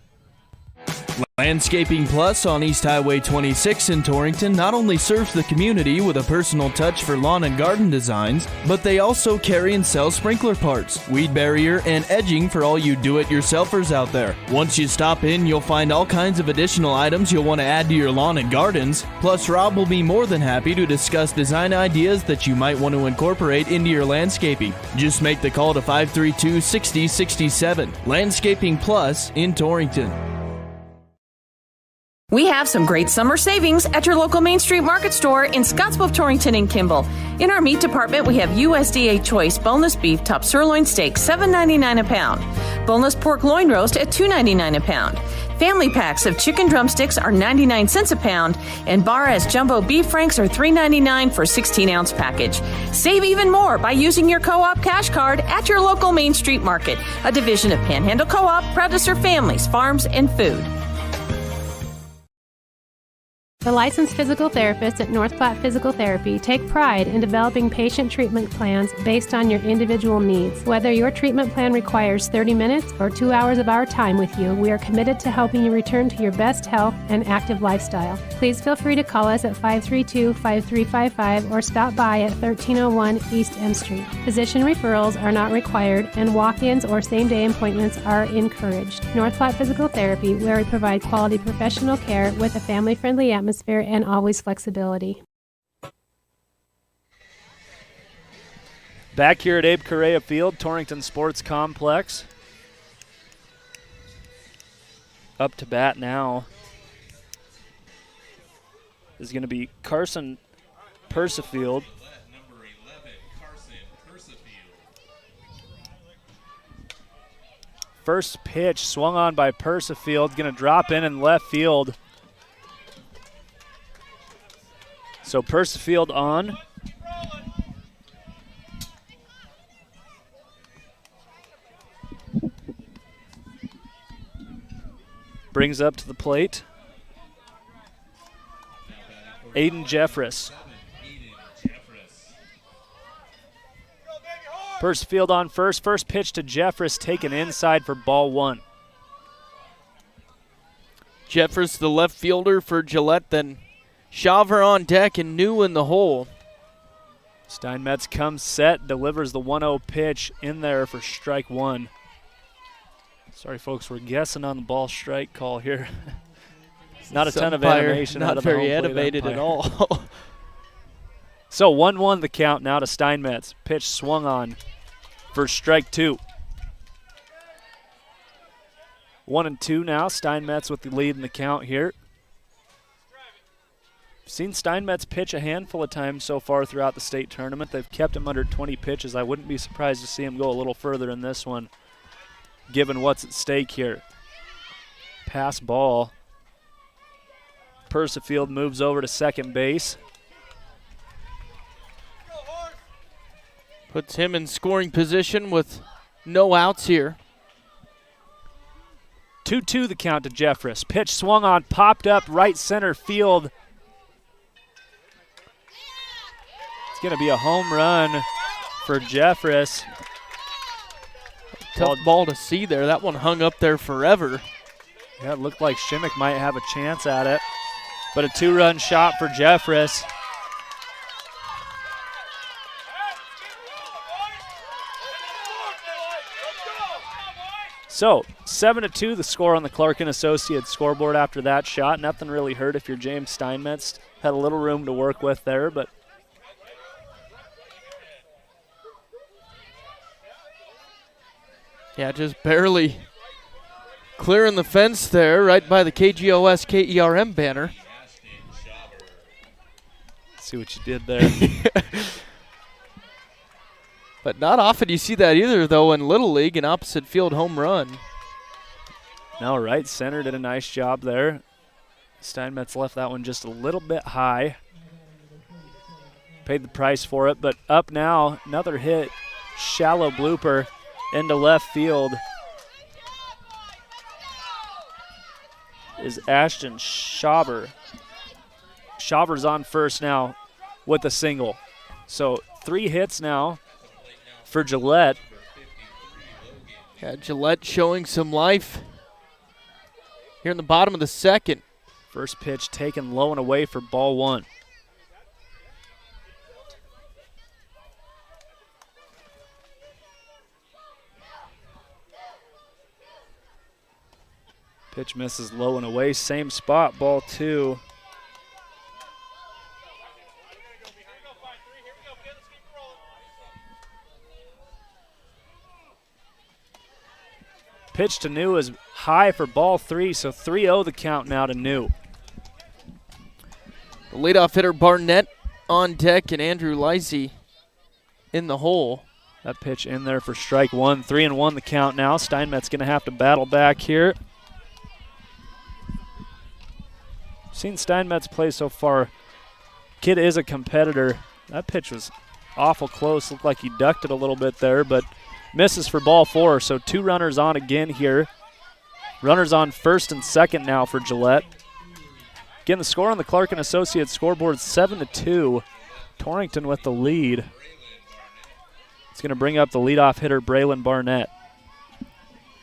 Landscaping Plus on East Highway 26 in Torrington not only serves the community with a personal touch for lawn and garden designs, but they also carry and sell sprinkler parts, weed barrier, and edging for all you do-it-yourselfers out there. Once you stop in, you'll find all kinds of additional items you'll want to add to your lawn and gardens. Plus, Rob will be more than happy to discuss design ideas that you might want to incorporate into your landscaping. Just make the call to 532-6067. Landscaping Plus in Torrington. We have some great summer savings at your local Main Street Market store in Scottsbluff, Torrington, and Kimball. In our meat department, we have USDA Choice boneless beef top sirloin steak, $7.99 a pound. Boneless pork loin roast at $2.99 a pound. Family packs of chicken drumsticks are 99 cents a pound, and Bar-S jumbo beef franks are $3.99 for a 16-ounce package. Save even more by using your co-op cash card at your local Main Street Market, a division of Panhandle Co-op, proud to serve families, farms, and food. The licensed physical therapists at North Platte Physical Therapy take pride in developing patient treatment plans based on your individual needs. Whether your treatment plan requires 30 minutes or 2 hours of our time with you, we are committed to helping you return to your best health and active lifestyle. Please feel free to call us at 532-5355 or stop by at 1301 East M Street. Physician referrals are not required, and walk-ins or same-day appointments are encouraged. North Platte Physical Therapy, where we provide quality professional care with a family-friendly atmosphere and always flexibility. Back here at Abe Correa Field, Torrington Sports Complex. Up to bat now is going to be Carson Persifield. Number 11, Carson Persifield. First pitch swung on by Persifield, going to drop in left field. So Persifield on. Brings up to the plate. Aiden Jeffress. Percifield on first. First pitch to Jeffress taken inside for ball 1. Jeffress, the left fielder for Gillette, then Shaver on deck and New in the hole. Steinmetz comes set, delivers the 1-0 pitch in there for strike 1. Sorry, folks, we're guessing on the ball strike call here. Not a ton of animation. Not out of the very home plate animated at umpire. all. So 1-1 the count now to Steinmetz. Pitch swung on for strike 2. 1-2 now. Steinmetz with the lead in the count here. Seen Steinmetz pitch a handful of times so far throughout the state tournament. They've kept him under 20 pitches. I wouldn't be surprised to see him go a little further in this one, given what's at stake here. Pass ball. Percifield moves over to second base. Puts him in scoring position with no outs here. 2-2 the count to Jeffress. Pitch swung on, popped up right center field. It's going to be a home run for Jeffress. Tough ball to see there. That one hung up there forever. Yeah, it looked like Shimak might have a chance at it. But a 2-run shot for Jeffress. So, 7-2 the score on the Clark & Associates scoreboard after that shot. Nothing really hurt if you're James Steinmetz. Had a little room to work with there, but yeah, just barely clearing the fence there right by the KGOS KERM banner. See what you did there. But not often you see that either, though, in Little League, an opposite field home run. No, right center did a nice job there. Steinmetz left that one just a little bit high. Paid the price for it, but up now, another hit. Shallow blooper into left field is Ashton Schaber. Schaber's on first now with a single. So 3 hits now for Gillette. Yeah, Gillette showing some life here in the bottom of the second. First pitch taken low and away for ball 1. Pitch misses low and away. Same spot, ball 2. Pitch to New is high for ball 3, so 3-0 the count now to New. The leadoff hitter Barnett on deck and Andrew Lacey in the hole. That pitch in there for strike 1. 3-1 the count now. Steinmetz going to have to battle back here. Seen Steinmetz play so far. Kid is a competitor. That pitch was awful close. Looked like he ducked it a little bit there, but misses for ball 4. So 2 runners on again here. Runners on first and second now for Gillette. Again, the score on the Clark & Associates scoreboard 7-2. Torrington with the lead. It's going to bring up the leadoff hitter, Braylon Barnett.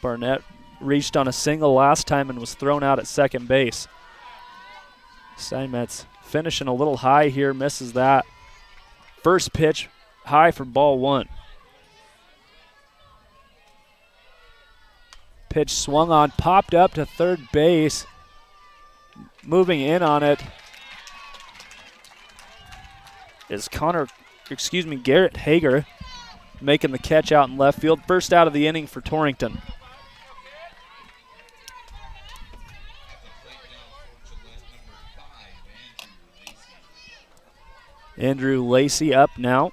Barnett reached on a single last time and was thrown out at second base. Steinmetz finishing a little high here, misses that. First pitch high for ball 1. Pitch swung on, popped up to third base. Moving in on it is Garrett Hager making the catch out in left field. First out of the inning for Torrington. Andrew Lacey up now.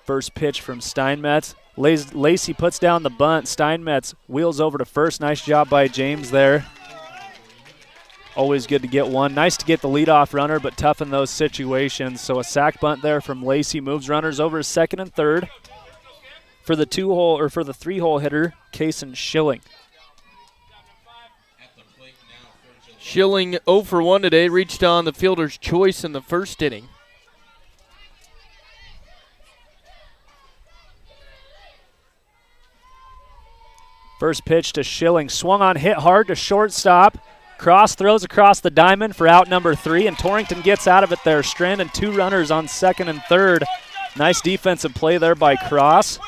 First pitch from Steinmetz. Lacey puts down the bunt. Steinmetz wheels over to first. Nice job by James there. Always good to get one. Nice to get the leadoff runner, but tough in those situations. So a sac bunt there from Lacey moves runners over to second and third. For the 3-hole hitter, Kason Schilling. Schilling 0 for 1 today, reached on the fielder's choice in the first inning. First pitch to Schilling, swung on, hit hard to shortstop. Cross throws across the diamond for out number 3, and Torrington gets out of it there, stranding 2 runners on second and third. Nice defensive play there by Cross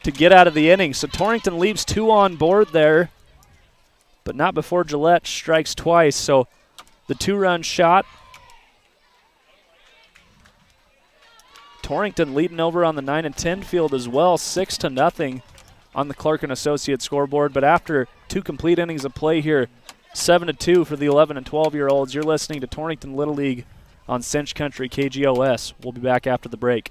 to get out of the inning. So Torrington leaves 2 on board there, but not before Gillette strikes twice. So the 2-run shot. Torrington leading over on the 9 and 10 field as well, 6-0 on the Clark and Associates scoreboard. But after 2 complete innings of play here, 7-2 for the 11 and 12-year-olds. You're listening to Torrington Little League on Cinch Country KGOS. We'll be back after the break.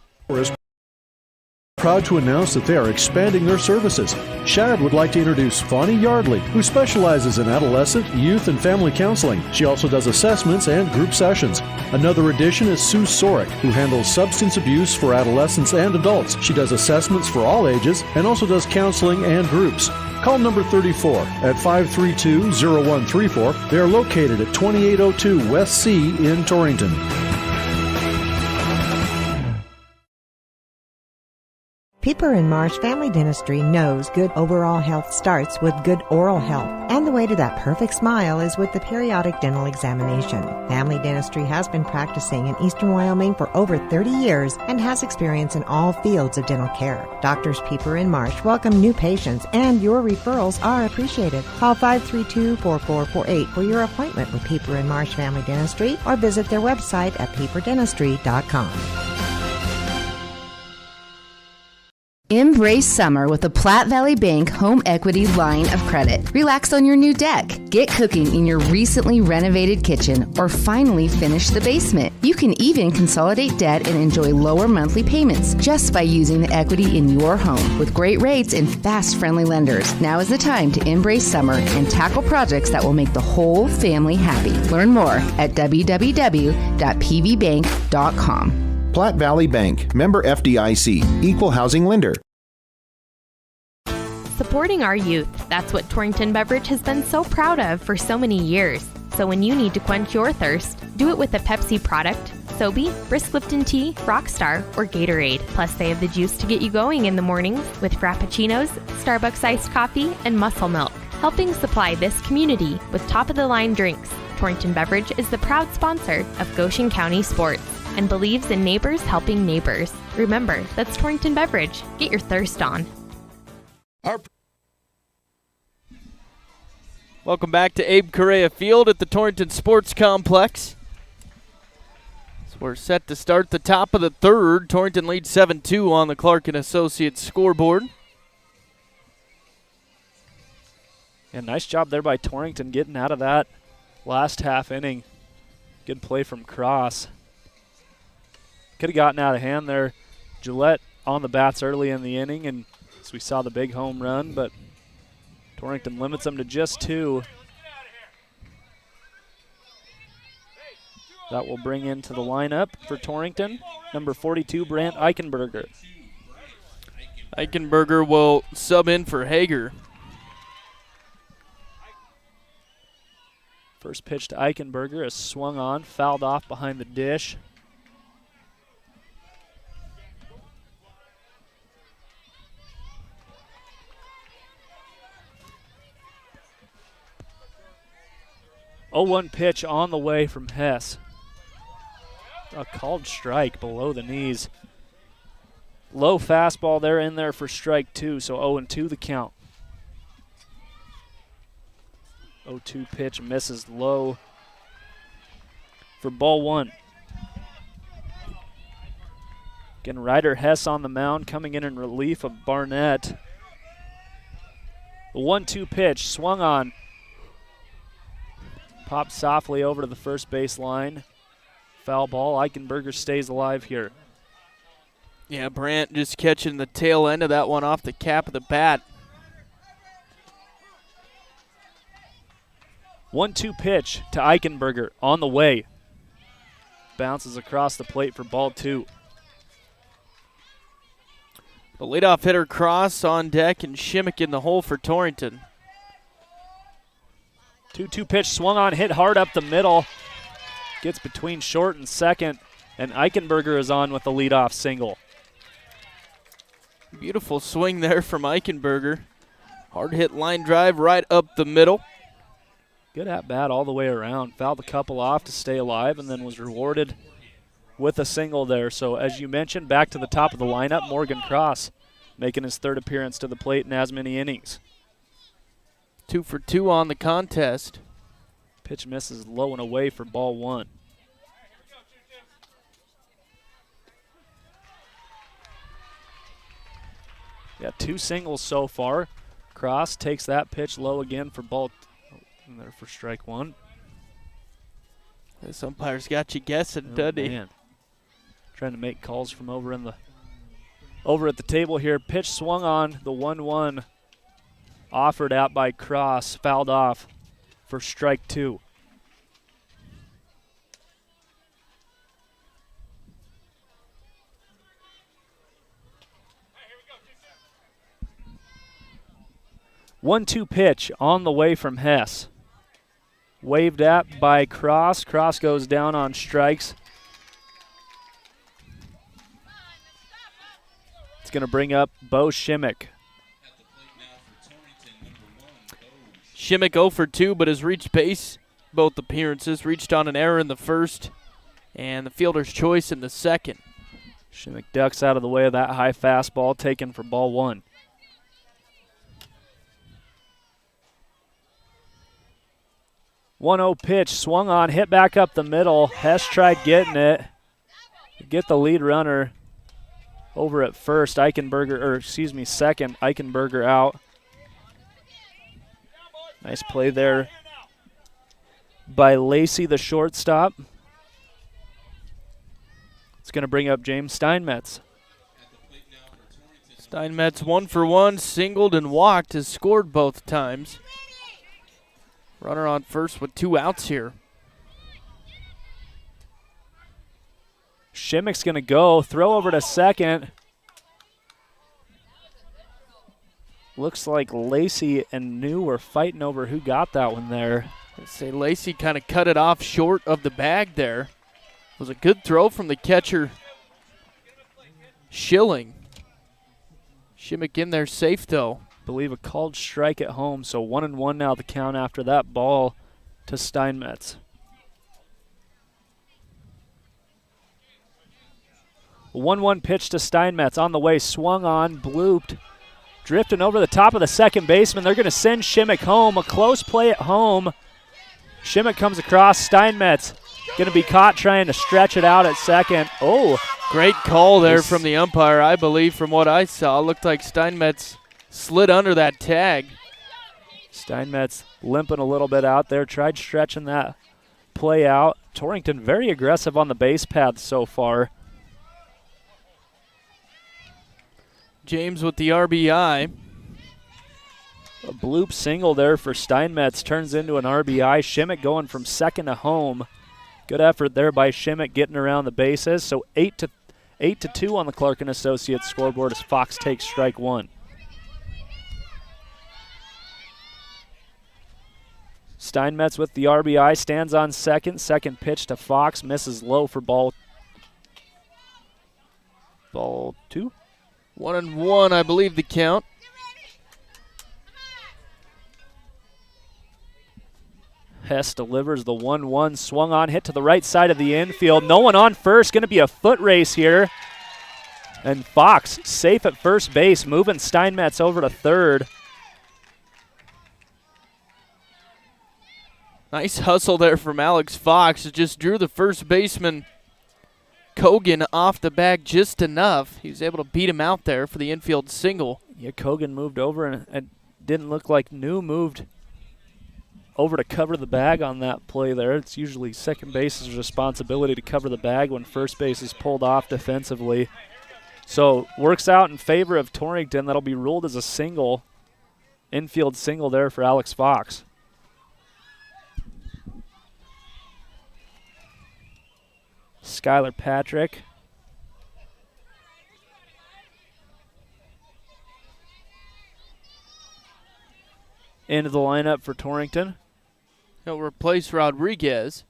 Proud to announce that they are expanding their services. Shad would like to introduce Fonnie Yardley, who specializes in adolescent, youth, and family counseling. She also does assessments and group sessions. Another addition is Sue Sorick, who handles substance abuse for adolescents and adults. She does assessments for all ages and also does counseling and groups. Call number 34 at 532-0134. They are located at 2802 West C in Torrington. Pieper and Marsh Family Dentistry knows good overall health starts with good oral health, and the way to that perfect smile is with the periodic dental examination. Family Dentistry has been practicing in eastern Wyoming for over 30 years and has experience in all fields of dental care. Doctors Pieper and Marsh welcome new patients, and your referrals are appreciated. Call 532-4448 for your appointment with Pieper and Marsh Family Dentistry, or visit their website at pieperdentistry.com. Embrace summer with the Platte Valley Bank Home Equity line of credit. Relax on your new deck, get cooking in your recently renovated kitchen, or finally finish the basement. You can even consolidate debt and enjoy lower monthly payments just by using the equity in your home. With great rates and fast, friendly lenders, now is the time to embrace summer and tackle projects that will make the whole family happy. Learn more at www.pvbank.com. Platte Valley Bank, member FDIC, equal housing lender. Supporting our youth, that's what Torrington Beverage has been so proud of for so many years. So when you need to quench your thirst, do it with a Pepsi product, Sobe, Brisk Lipton Tea, Rockstar, or Gatorade. Plus, they have the juice to get you going in the mornings with Frappuccinos, Starbucks iced coffee, and Muscle Milk, helping supply this community with top-of-the-line drinks. Torrington Beverage is the proud sponsor of Goshen County Sports and believes in neighbors helping neighbors. Remember, that's Torrington Beverage. Get your thirst on. Welcome back to Abe Correa Field at the Torrington Sports Complex. So we're set to start the top of the third. Torrington leads 7-2 on the Clark and Associates scoreboard. Yeah, nice job there by Torrington getting out of that last half inning. Good play from Cross. Could have gotten out of hand there. Gillette on the bats early in the inning, and as we saw the big home run, but Torrington limits them to just 2. That will bring into the lineup for Torrington, number 42, Brandt Eichenberger. Eichenberger will sub in for Hager. First pitch to Eichenberger is swung on, fouled off behind the dish. Oh, 1 pitch on the way from Hess. A called strike below the knees. Low fastball there in there for strike 2, so 0-2 the count. 0-2 pitch misses low for ball 1. Again, Ryder Hess on the mound, coming in relief of Barnett. The 1-2 pitch swung on. Popped softly over to the first base line. Foul ball. Eichenberger stays alive here. Yeah, Brandt just catching the tail end of that one off the cap of the bat. 1-2 pitch to Eichenberger on the way. Bounces across the plate for ball 2. The leadoff hitter Cross on deck and Shimak in the hole for Torrington. 2-2 pitch swung on, hit hard up the middle. Gets between short and second, and Eichenberger is on with the leadoff single. Beautiful swing there from Eichenberger. Hard hit line drive right up the middle. Good at bat all the way around. Fouled a couple off to stay alive and then was rewarded with a single there. So as you mentioned, back to the top of the lineup, Morgan Cross making his third appearance to the plate in as many innings. 2 for 2 on the contest. Pitch misses low and away for ball 1. Got 2 singles so far. Cross takes that pitch low again for ball and there for strike 1. This umpire's got you guessing, doesn't he? Man. Trying to make calls from over at the table here. Pitch swung on, the 1-1 offered out by Cross, fouled off for strike 2. One-two pitch on the way from Hess. Waved at by Cross. Cross goes down on strikes. It's going to bring up Beau Shimak. Shimak 0 for 2, but has reached base both appearances. Reached on an error in the first, and the fielder's choice in the second. Shimak ducks out of the way of that high fastball taken for ball 1. 1-0 pitch, swung on, hit back up the middle. Hess tried getting it. Get the lead runner over at first. Second, Eichenberger out. Nice play there by Lacey, the shortstop. It's going to bring up James Steinmetz. Steinmetz 1 for 1, singled and walked, has scored both times. Runner on first with 2 outs here. Shimak's going to go. Throw over to second. Looks like Lacey and New were fighting over who got that one there. I'd say Lacey kind of cut it off short of the bag there. It was a good throw from the catcher, Schilling. Shimak in there safe, though. Believe a called strike at home, so 1-1 now the count after that ball to Steinmetz. 1-1 pitch to Steinmetz on the way, swung on, blooped, drifting over the top of the second baseman. They're going to send Shimak home. A close play at home. Shimak comes across. Steinmetz going to be caught trying to stretch it out at second. Oh, great call there from the umpire, I believe, from what I saw. Looked like Steinmetz slid under that tag. Steinmetz limping a little bit out there, tried stretching that play out. Torrington very aggressive on the base path so far. James with the RBI. A bloop single there for Steinmetz turns into an RBI. Shimak going from second to home. Good effort there by Shimak getting around the bases. So 8-2 on the Clark & Associates scoreboard as Fox takes strike 1. Steinmetz with the RBI, stands on second. Second pitch to Fox, misses low for ball 2. 1-1, I believe the count. Hess delivers the 1-1, swung on, hit to the right side of the infield. No one on first, going to be a foot race here. And Fox safe at first base, moving Steinmetz over to third. Nice hustle there from Alex Fox. It just drew the first baseman, Kogan, off the bag just enough. He was able to beat him out there for the infield single. Yeah, Kogan moved over, and it didn't look like New moved over to cover the bag on that play there. It's usually second base's responsibility to cover the bag when first base is pulled off defensively. So works out in favor of Torrington. That'll be ruled as a single, infield single there for Alex Fox. Skylar Patrick. Into the lineup for Torrington. He'll replace Rodriguez.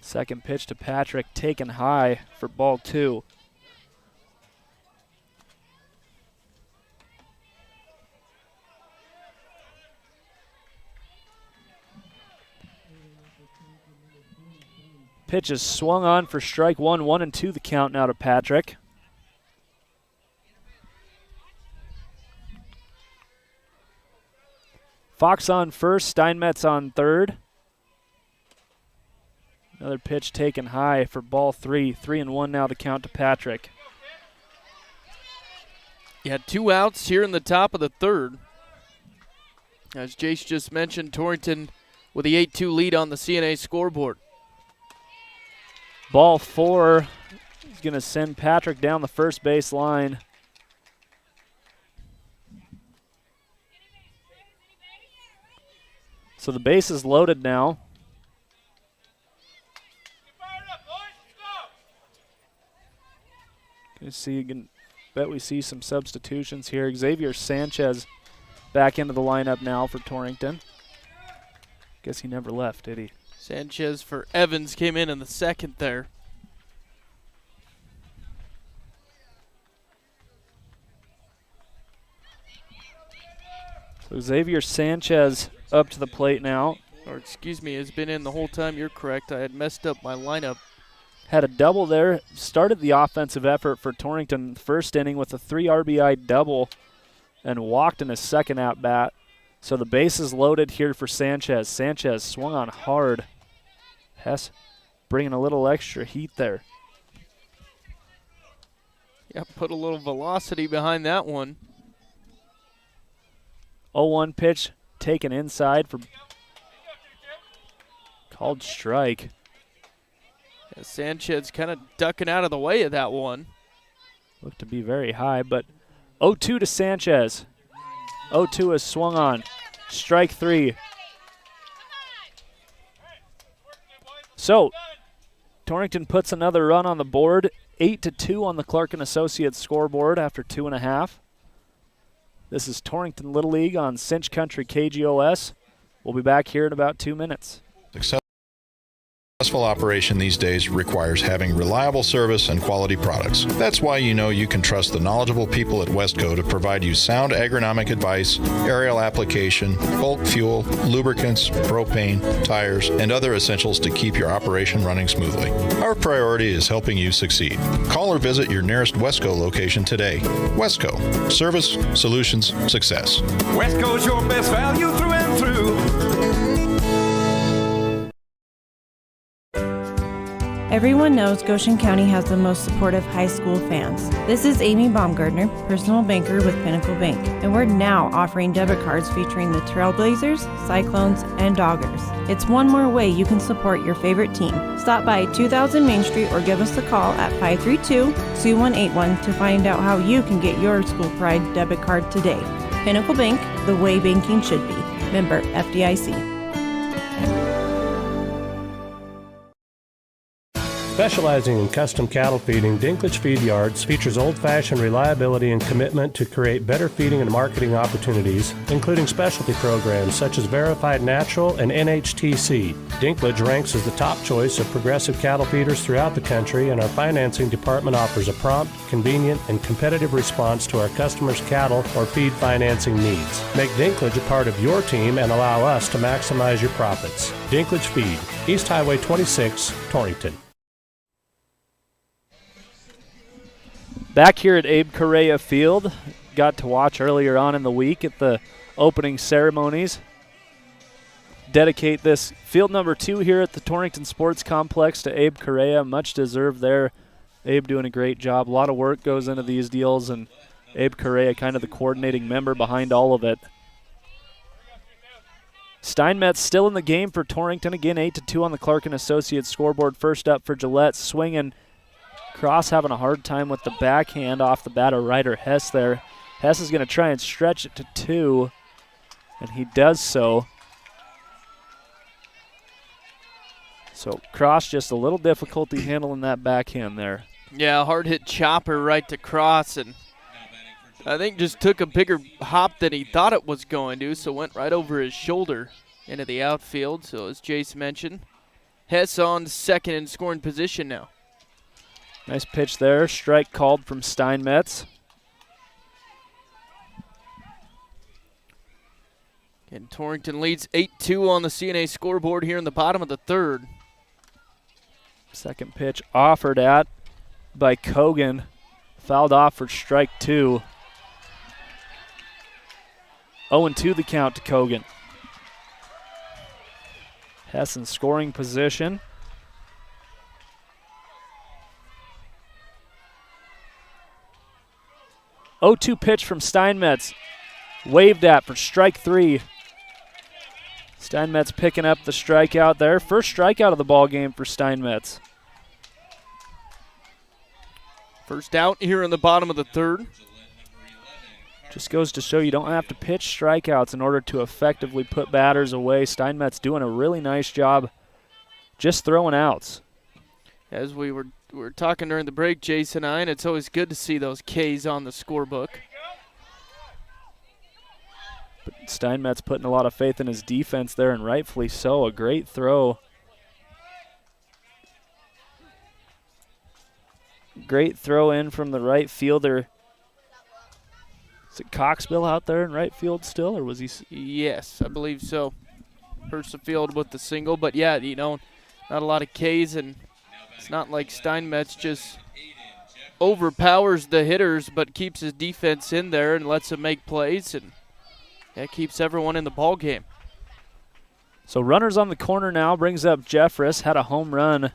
Second pitch to Patrick, taken high for ball 2. Pitch is swung on for strike 1, 1-2 the count now to Patrick. Fox on first, Steinmetz on third. Another pitch taken high for ball 3. 3-1 now the count to Patrick. You had 2 outs here in the top of the third. As Jace just mentioned, Torrington with the 8-2 lead on the CNA scoreboard. Ball 4 is going to send Patrick down the first base line. So the base is loaded now. Bet we see some substitutions here. Xavier Sanchez back into the lineup now for Torrington. Guess he never left, did he? Sanchez for Evans came in the second there. So Xavier Sanchez up to the plate now. Or excuse me, has been in the whole time. You're correct. I had messed up my lineup. Had a double there. Started the offensive effort for Torrington first inning with a 3 RBI double and walked in his second at bat. So the base is loaded here for Sanchez. Sanchez swung on hard. Hess bringing a little extra heat there. Yeah, put a little velocity behind that one. 0-1 pitch taken inside for called strike. Yeah, Sanchez kind of ducking out of the way of that one. Looked to be very high, but 0-2 to Sanchez. 0-2 is swung on. Strike 3. So, Torrington puts another run on the board. 8-2 on the Clark & Associates scoreboard after 2.5. This is Torrington Little League on Cinch Country KGOS. We'll be back here in about 2 minutes. Successful operation these days requires having reliable service and quality products. That's why you know you can trust the knowledgeable people at Westco to provide you sound agronomic advice, aerial application, bulk fuel, lubricants, propane, tires, and other essentials to keep your operation running smoothly. Our priority is helping you succeed. Call or visit your nearest Westco location today. Westco. Service, solutions, success. Westco's your best value through and through. Everyone knows Goshen County has the most supportive high school fans. This is Amy Baumgartner, personal banker with Pinnacle Bank, and we're now offering debit cards featuring the Trailblazers, Cyclones, and Doggers. It's one more way you can support your favorite team. Stop by 2000 Main Street or give us a call at 532-2181 to find out how you can get your school pride debit card today. Pinnacle Bank, the way banking should be. Member FDIC. Specializing in custom cattle feeding, Dinklage Feed Yards features old-fashioned reliability and commitment to create better feeding and marketing opportunities, including specialty programs such as Verified Natural and NHTC. Dinklage ranks as the top choice of progressive cattle feeders throughout the country, and our financing department offers a prompt, convenient, and competitive response to our customers' cattle or feed financing needs. Make Dinklage a part of your team and allow us to maximize your profits. Dinklage Feed, East Highway 26, Torrington. Back here at Abe Correa Field, got to watch earlier on in the week at the opening ceremonies. Dedicate this field number 2 here at the Torrington Sports Complex to Abe Correa. Much deserved there. Abe doing a great job. A lot of work goes into these deals, and Abe Correa kind of the coordinating member behind all of it. Steinmetz still in the game for Torrington. Again, 8-2 on the Clark & Associates scoreboard. First up for Gillette, swinging. Cross having a hard time with the backhand off the bat of Ryder Hess there. Hess is going to try and stretch it to 2, and he does so. So Cross just a little difficulty handling that backhand there. Yeah, hard hit chopper right to Cross, and I think just took a bigger hop than he thought it was going to, so went right over his shoulder into the outfield. So as Jace mentioned, Hess on second in scoring position now. Nice pitch there. Strike called from Steinmetz. And Torrington leads 8-2 on the CNA scoreboard here in the bottom of the third. Second pitch offered at by Kogan. Fouled off for strike 2. 0-2 the count to Kogan. Hess in scoring position. Oh, 2 pitch from Steinmetz. Waved at for strike 3. Steinmetz picking up the strikeout there. First strikeout of the ball game for Steinmetz. First out here in the bottom of the third. Just goes to show you don't have to pitch strikeouts in order to effectively put batters away. Steinmetz doing a really nice job just throwing outs. As we were talking during the break, Jason and I, and it's always good to see those Ks on the scorebook. But Steinmetz putting a lot of faith in his defense there, and rightfully so. A great throw. Great throw in from the right fielder. Is it Coxbill out there in right field still, or was he? Yes, I believe so. Persefield with the single, but yeah, you know, not a lot of Ks, and it's not like Steinmetz just overpowers the hitters, but keeps his defense in there and lets them make plays, and that keeps everyone in the ball game. So runners on the corner now, brings up Jeffress. Had a home run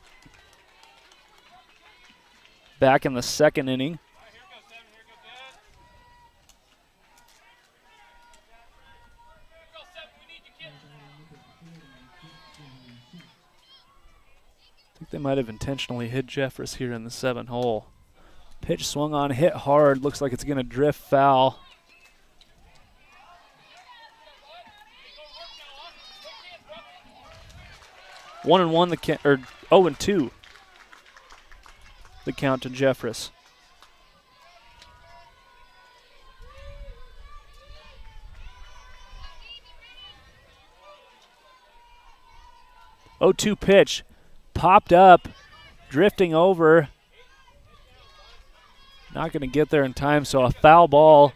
back in the second inning. I think they might have intentionally hit Jeffress here in the 7th hole. Pitch swung on, hit hard. Looks like it's going to drift foul. One and one, 0-2. The count to Jeffress. Oh, 2 pitch. Popped up, drifting over. Not going to get there in time, so a foul ball.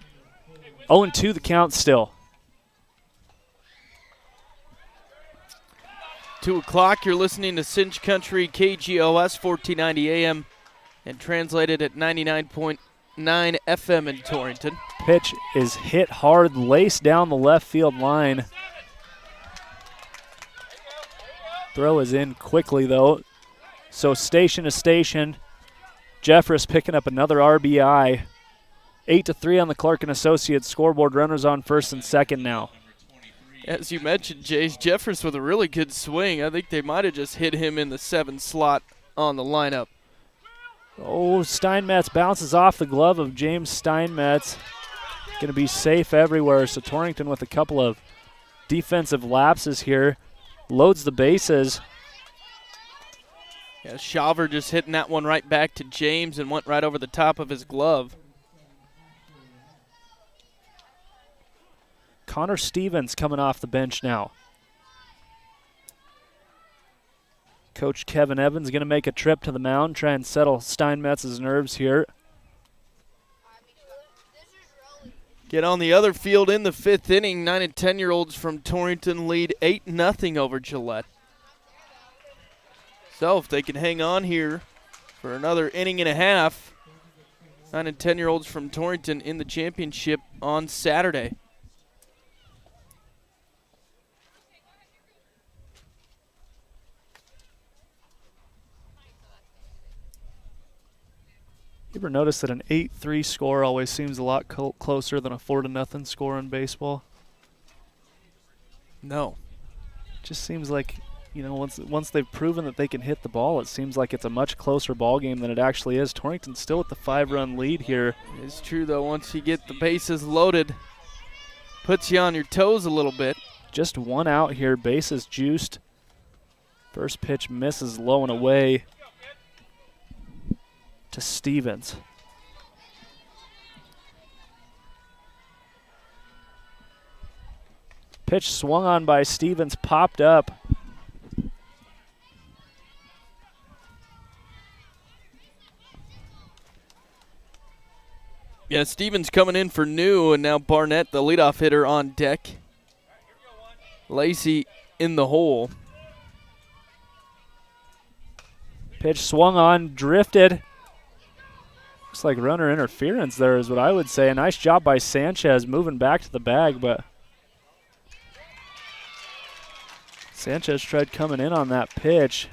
0-2 the count still. 2 o'clock, you're listening to Cinch Country KGOS 1490 AM and translated at 99.9 FM in Torrington. Pitch is hit hard, laced down the left field line. Throw is in quickly, though. So station to station. Jeffress picking up another RBI. 8-3 on the Clark & Associates scoreboard. Runners on first and second now. As you mentioned, Jace, Jeffress with a really good swing. I think they might have just hit him in the 7th slot on the lineup. Oh, Steinmetz bounces off the glove of James Steinmetz. Going to be safe everywhere. So Torrington with a couple of defensive lapses here. Loads the bases. Yeah, Shaver just hitting that one right back to James and went right over the top of his glove. Connor Stevens coming off the bench now. Coach Kevin Evans going to make a trip to the mound, try and settle Steinmetz's nerves here. Get on the other field in the 5th inning. 9 and 10-year-olds from Torrington lead 8-0 over Gillette. So if they can hang on here for another inning and a half, 9 and 10-year-olds from Torrington in the championship on Saturday. You ever notice that an 8-3 score always seems a lot closer than a 4-0 score in baseball? No. It just seems like, you know, once they've proven that they can hit the ball, it seems like it's a much closer ball game than it actually is. Torrington's still with the 5-run lead here. It's true, though. Once you get the bases loaded, puts you on your toes a little bit. Just one out here, bases juiced. First pitch misses low and away to Stevens. Pitch swung on by Stevens, popped up. Yeah, Stevens coming in for new, and now Barnett, the leadoff hitter, on deck. Lacey in the hole. Pitch swung on, drifted. Looks like runner interference there is what I would say. A nice job by Sanchez moving back to the bag, but Sanchez tried coming in on that pitch.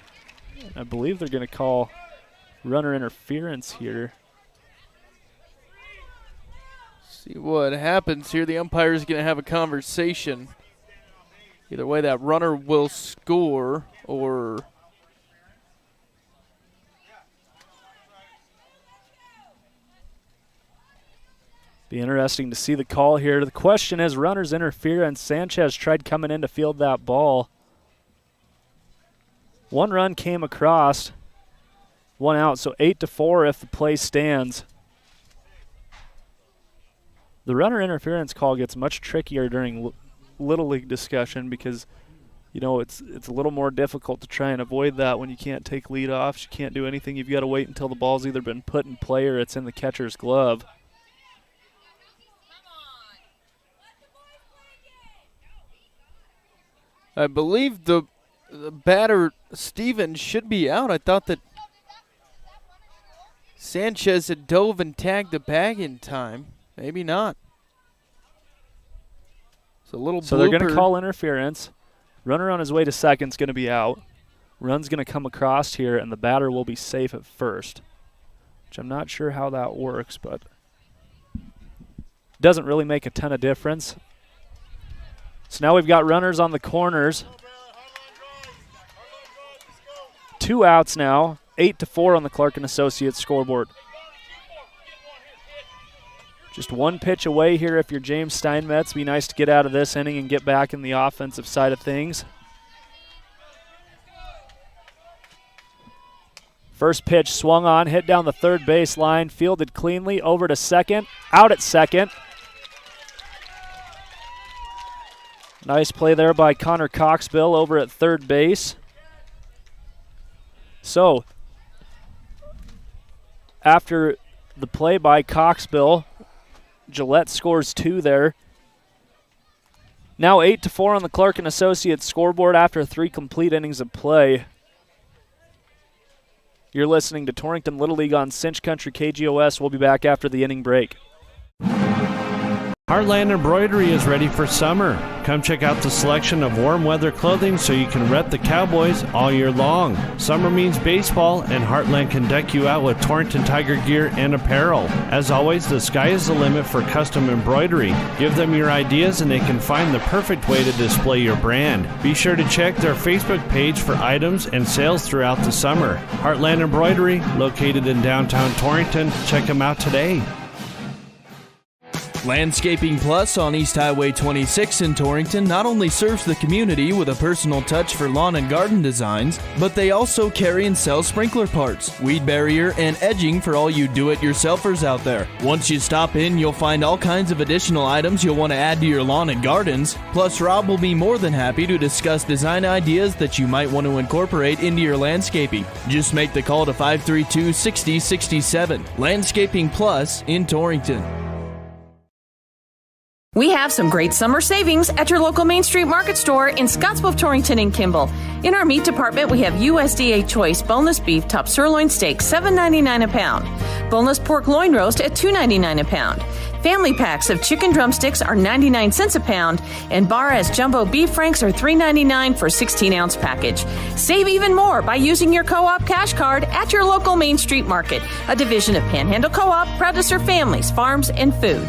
I believe they're going to call runner interference here. See what happens here. The umpire is going to have a conversation. Either way, that runner will score or... Be interesting to see the call here. The question is runner's interference. Sanchez tried coming in to field that ball. One run came across, one out, so 8-4 if the play stands. The runner interference call gets much trickier during Little League discussion because, you know, it's a little more difficult to try and avoid that when you can't take leadoffs. You can't do anything. You've got to wait until the ball's either been put in play or it's in the catcher's glove. I believe the batter, Stevens, should be out. I thought that Sanchez had dove and tagged the bag in time. Maybe not. It's a little So blooper. they're going to call interference. Runner on his way to second is going to be out. Run's going to come across here, and the batter will be safe at first, which I'm not sure how that works, but doesn't really make a ton of difference. So now we've got runners on the corners. 2 outs now, 8-4 on the Clark & Associates scoreboard. Just one pitch away here if you're James Steinmetz. Be nice to get out of this inning and get back in the offensive side of things. First pitch swung on, hit down the third base line, fielded cleanly, over to second, out at second. Nice play there by Connor Coxbill over at third base. So, after the play by Coxbill, Gillette scores 2 there. Now 8-4 on the Clark & Associates scoreboard after 3 complete innings of play. You're listening to Torrington Little League on Cinch Country KGOS. We'll be back after the inning break. Heartland Embroidery is ready for summer. Come check out the selection of warm weather clothing so you can rep the Cowboys all year long. Summer means baseball, and Heartland can deck you out with Torrington Tiger gear and apparel. As always, the sky is the limit for custom embroidery. Give them your ideas and they can find the perfect way to display your brand. Be sure to check their Facebook page for items and sales throughout the summer. Heartland Embroidery, located in downtown Torrington. Check them out today. Landscaping Plus on East Highway 26 in Torrington not only serves the community with a personal touch for lawn and garden designs, but they also carry and sell sprinkler parts, weed barrier, and edging for all you do-it-yourselfers out there. Once you stop in, you'll find all kinds of additional items you'll want to add to your lawn and gardens. Plus, Rob will be more than happy to discuss design ideas that you might want to incorporate into your landscaping. Just make the call to 532-6067. Landscaping Plus in Torrington. We have some great summer savings at your local Main Street Market store in Scottsbluff, Torrington, and Kimball. In our meat department, we have USDA Choice boneless beef top sirloin steak, $7.99 a pound. Boneless pork loin roast at $2.99 a pound. Family packs of chicken drumsticks are 99 cents a pound, and Barras jumbo beef franks are $3.99 for a 16-ounce package. Save even more by using your co-op cash card at your local Main Street Market, a division of Panhandle Co-op, proud to serve families, farms, and food.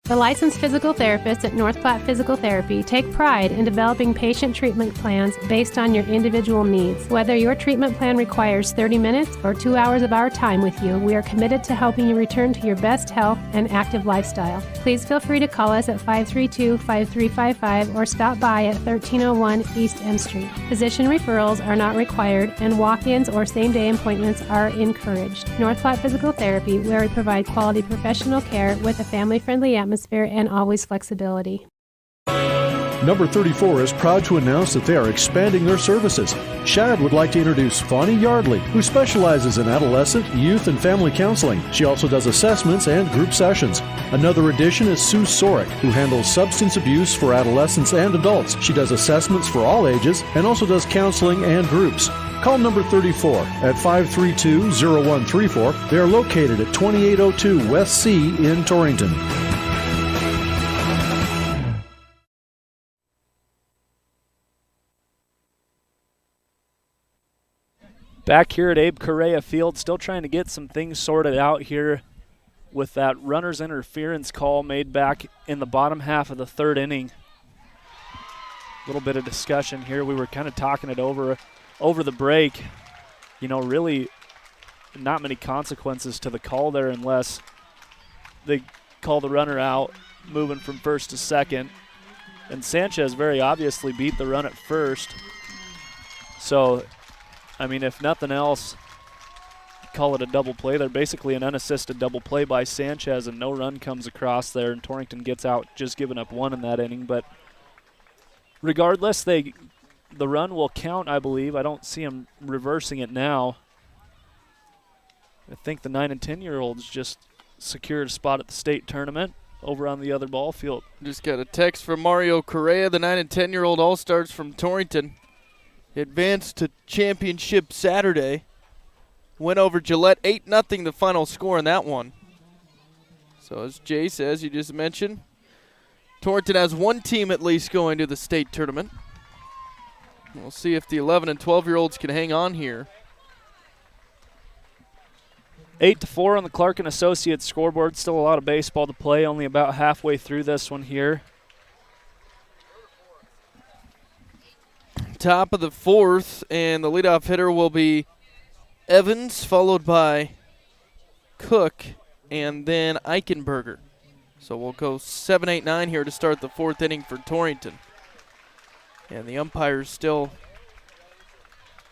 The licensed physical therapists at North Platte Physical Therapy take pride in developing patient treatment plans based on your individual needs. Whether your treatment plan requires 30 minutes or 2 hours of our time with you, we are committed to helping you return to your best health and active lifestyle. Please feel free to call us at 532-5355 or stop by at 1301 East M Street. Physician referrals are not required, and walk-ins or same-day appointments are encouraged. North Platte Physical Therapy, where we provide quality professional care with a family-friendly atmosphere, atmosphere and always flexibility. Number 34 is proud to announce that they are expanding their services. Shad would like to introduce Fonnie Yardley, who specializes in adolescent, youth, and family counseling. She also does assessments and group sessions. Another addition is Sue Sorick, who handles substance abuse for adolescents and adults. She does assessments for all ages and also does counseling and groups. Call number 34 at 532-0134. They are located at 2802 West C in Torrington. Back here at Abe Correa Field, still trying to get some things sorted out here with that runner's interference call made back in the bottom half of the third inning. A little bit of discussion here. We were kind of talking it over the break. You know, really not many consequences to the call there unless they call the runner out, moving from first to second. And Sanchez very obviously beat the run at first. So, I mean, if nothing else, call it a double play. They're basically an unassisted double play by Sanchez, and no run comes across there, and Torrington gets out just giving up one in that inning. But regardless, the run will count, I believe. I don't see him reversing it now. I think the 9 and 10-year-olds just secured a spot at the state tournament over on the other ball field. Just got a text from Mario Correa, the 9 and 10-year-old All-Stars from Torrington. Advanced to championship Saturday. Went over Gillette 8-0 the final score in that one. So as Jay says, you just mentioned, Torrington has one team at least going to the state tournament. We'll see if the 11 and 12-year-olds can hang on here. 8-4 on the Clark and Associates scoreboard. Still a lot of baseball to play. Only about halfway through this one here. Top of the fourth, and the leadoff hitter will be Evans, followed by Cook, and then Eichenberger. So we'll go 7, 8, 9 here to start the fourth inning for Torrington. And the umpires still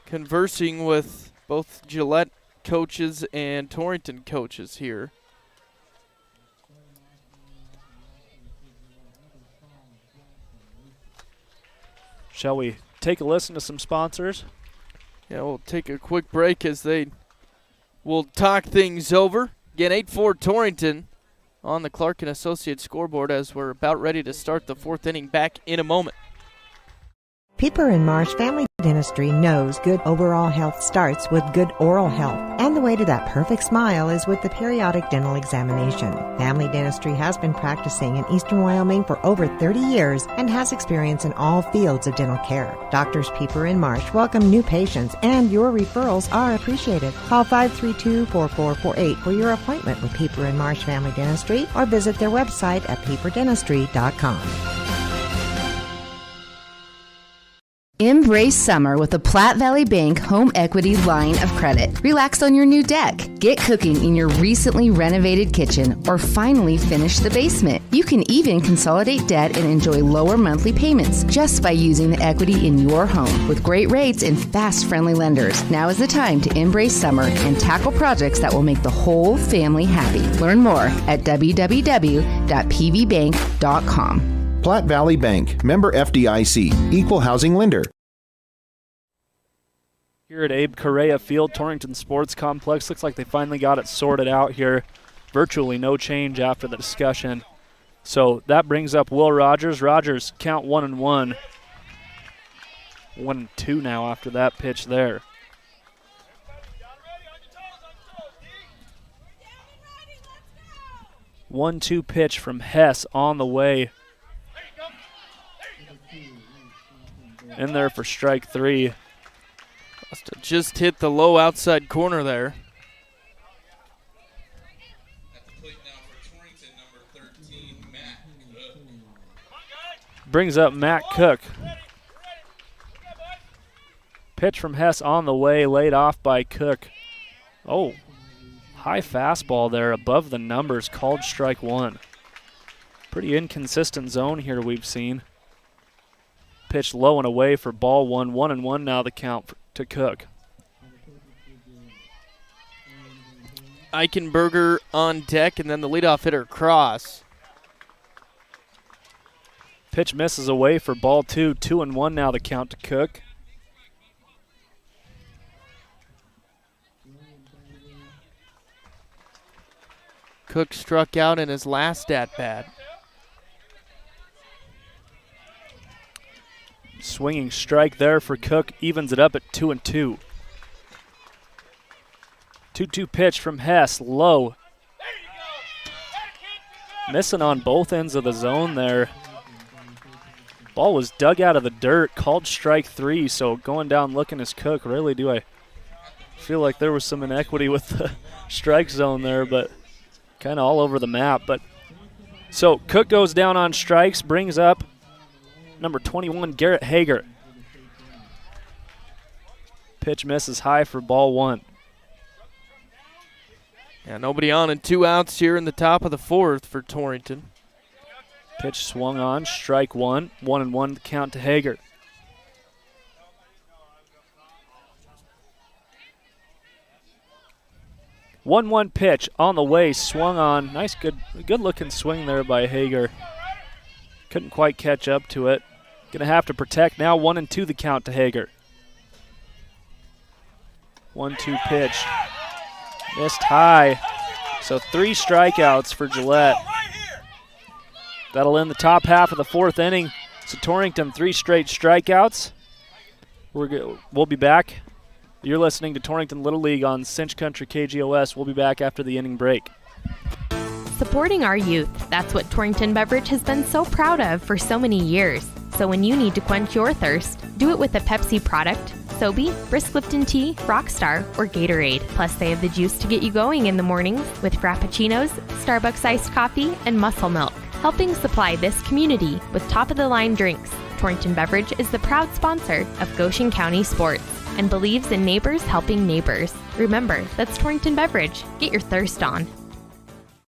conversing with both Gillette coaches and Torrington coaches here. Shall we take a listen to some sponsors? Yeah, we'll take a quick break as they will talk things over. Again, 8-4 Torrington on the Clark and Associates scoreboard as we're about ready to start the fourth inning back in a moment. Pieper and Marsh Family Dentistry knows good overall health starts with good oral health. And the way to that perfect smile is with the periodic dental examination. Family Dentistry has been practicing in Eastern Wyoming for over 30 years and has experience in all fields of dental care. Doctors Pieper and Marsh welcome new patients, and your referrals are appreciated. Call 532-4448 for your appointment with Pieper and Marsh Family Dentistry or visit their website at pieperdentistry.com. Embrace summer with a Platte Valley Bank home equity line of credit. Relax on your new deck. Get cooking in your recently renovated kitchen or finally finish the basement. You can even consolidate debt and enjoy lower monthly payments just by using the equity in your home with great rates and fast, friendly lenders. Now is the time to embrace summer and tackle projects that will make the whole family happy. Learn more at www.pvbank.com. Platte Valley Bank, member FDIC, equal housing lender. Here at Abe Correa Field, Torrington Sports Complex, looks like they finally got it sorted out here. Virtually no change after the discussion. So that brings up Will Rogers. Rogers count 1-1. 1-2 now after that pitch there. One-two pitch from Hess on the way. In there for strike three. Must have just hit the low outside corner there. At the plate now for Torrington, number 13, Matt Cook. Brings up Matt Cook. Pitch from Hess on the way, laid off by Cook. Oh, high fastball there above the numbers, called strike one. Pretty inconsistent zone here we've seen. Pitch low and away for ball one. 1-1 now the count to Cook. Eichenberger on deck, and then the leadoff hitter Cross. Pitch misses away for ball 2. 2-1 now the count to Cook. Cook struck out in his last at-bat. Swinging strike there for Cook, evens it up at 2-2. 2-2 pitch from Hess, low. Missing on both ends of the zone there. Ball was dug out of the dirt, called strike 3, so going down looking as Cook. Really do I feel like there was some inequity with the strike zone there, but kind of all over the map. But so Cook goes down on strikes, brings up number 21, Garrett Hager. Pitch misses high for ball 1. Yeah, nobody on and 2 outs here in the top of the 4th for Torrington. Pitch swung on, strike 1. 1-1 the count to Hager. One pitch on the way, swung on. Nice, good looking swing there by Hager. Couldn't quite catch up to it. Gonna have to protect now. 1-2 the count to Hager. 1-2 pitch. Missed high. So 3 strikeouts for Gillette. That'll end the top half of the 4th inning. So Torrington 3 straight strikeouts. We'll be back. You're listening to Torrington Little League on Cinch Country KGOS. We'll be back after the inning break. Supporting our youth, that's what Torrington Beverage has been so proud of for so many years. So when you need to quench your thirst, do it with a Pepsi product, Sobe, Brisk Lipton Tea, Rockstar, or Gatorade. Plus, they have the juice to get you going in the mornings with Frappuccinos, Starbucks iced coffee, and Muscle Milk, helping supply this community with top-of-the-line drinks. Torrington Beverage is the proud sponsor of Goshen County Sports and believes in neighbors helping neighbors. Remember, that's Torrington Beverage. Get your thirst on.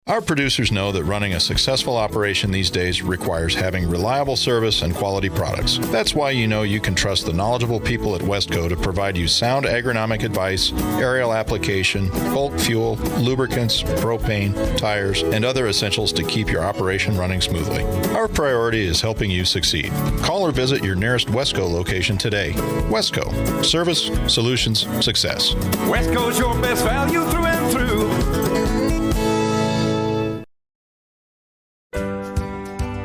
Our producers know that running a successful operation these days requires having reliable service and quality products. That's why you know you can trust the knowledgeable people at Westco to provide you sound agronomic advice, aerial application, bulk fuel, lubricants, propane, tires, and other essentials to keep your operation running smoothly. Our priority is helping you succeed. Call or visit your nearest Westco location today. Westco. Service, solutions, success. Westco's your best value through and through.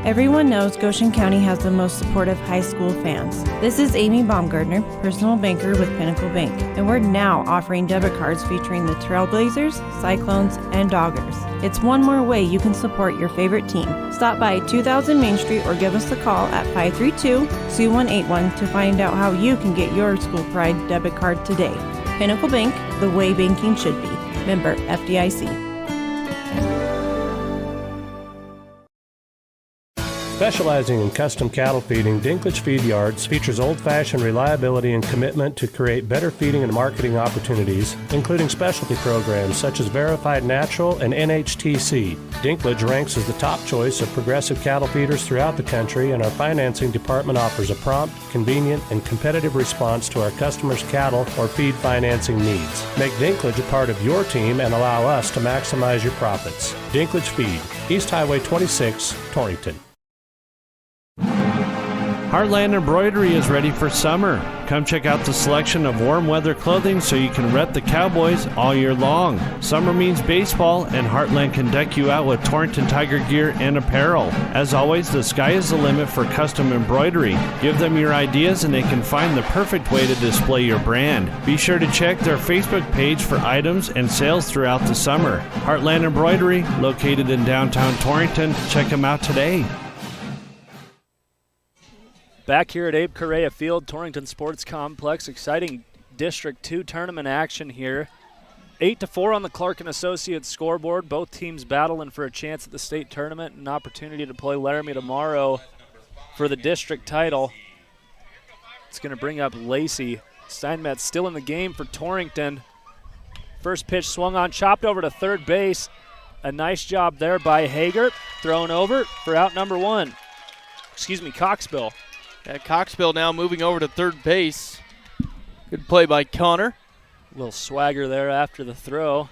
Everyone knows Goshen County has the most supportive high school fans. This is Amy Baumgartner, personal banker with Pinnacle Bank, and we're now offering debit cards featuring the Trailblazers, Cyclones, and Doggers. It's one more way you can support your favorite team. Stop by 2000 Main Street or give us a call at 532-2181 to find out how you can get your school pride debit card today. Pinnacle Bank, the way banking should be. Member FDIC. Specializing in custom cattle feeding, Dinklage Feed Yards features old-fashioned reliability and commitment to create better feeding and marketing opportunities, including specialty programs such as Verified Natural and NHTC. Dinklage ranks as the top choice of progressive cattle feeders throughout the country, and our financing department offers a prompt, convenient, and competitive response to our customers' cattle or feed financing needs. Make Dinklage a part of your team and allow us to maximize your profits. Dinklage Feed, East Highway 26, Torrington. Heartland Embroidery is ready for summer. Come check out the selection of warm weather clothing so you can rep the Cowboys all year long. Summer means baseball, and Heartland can deck you out with Torrington Tiger gear and apparel. As always, the sky is the limit for custom embroidery. Give them your ideas and they can find the perfect way to display your brand. Be sure to check their Facebook page for items and sales throughout the summer. Heartland Embroidery, located in downtown Torrington. Check them out today. Back here at Abe Correa Field, Torrington Sports Complex. Exciting District 2 tournament action here. 8-4 on the Clark & Associates scoreboard. Both teams battling for a chance at the state tournament and an opportunity to play Laramie tomorrow for the district title. It's going to bring up Lacey. Steinmetz still in the game for Torrington. First pitch swung on, chopped over to third base. A nice job there by Hager. Thrown over for out number 1. Coxbill. Coxbill now moving over to third base. Good play by Connor. A little swagger there after the throw.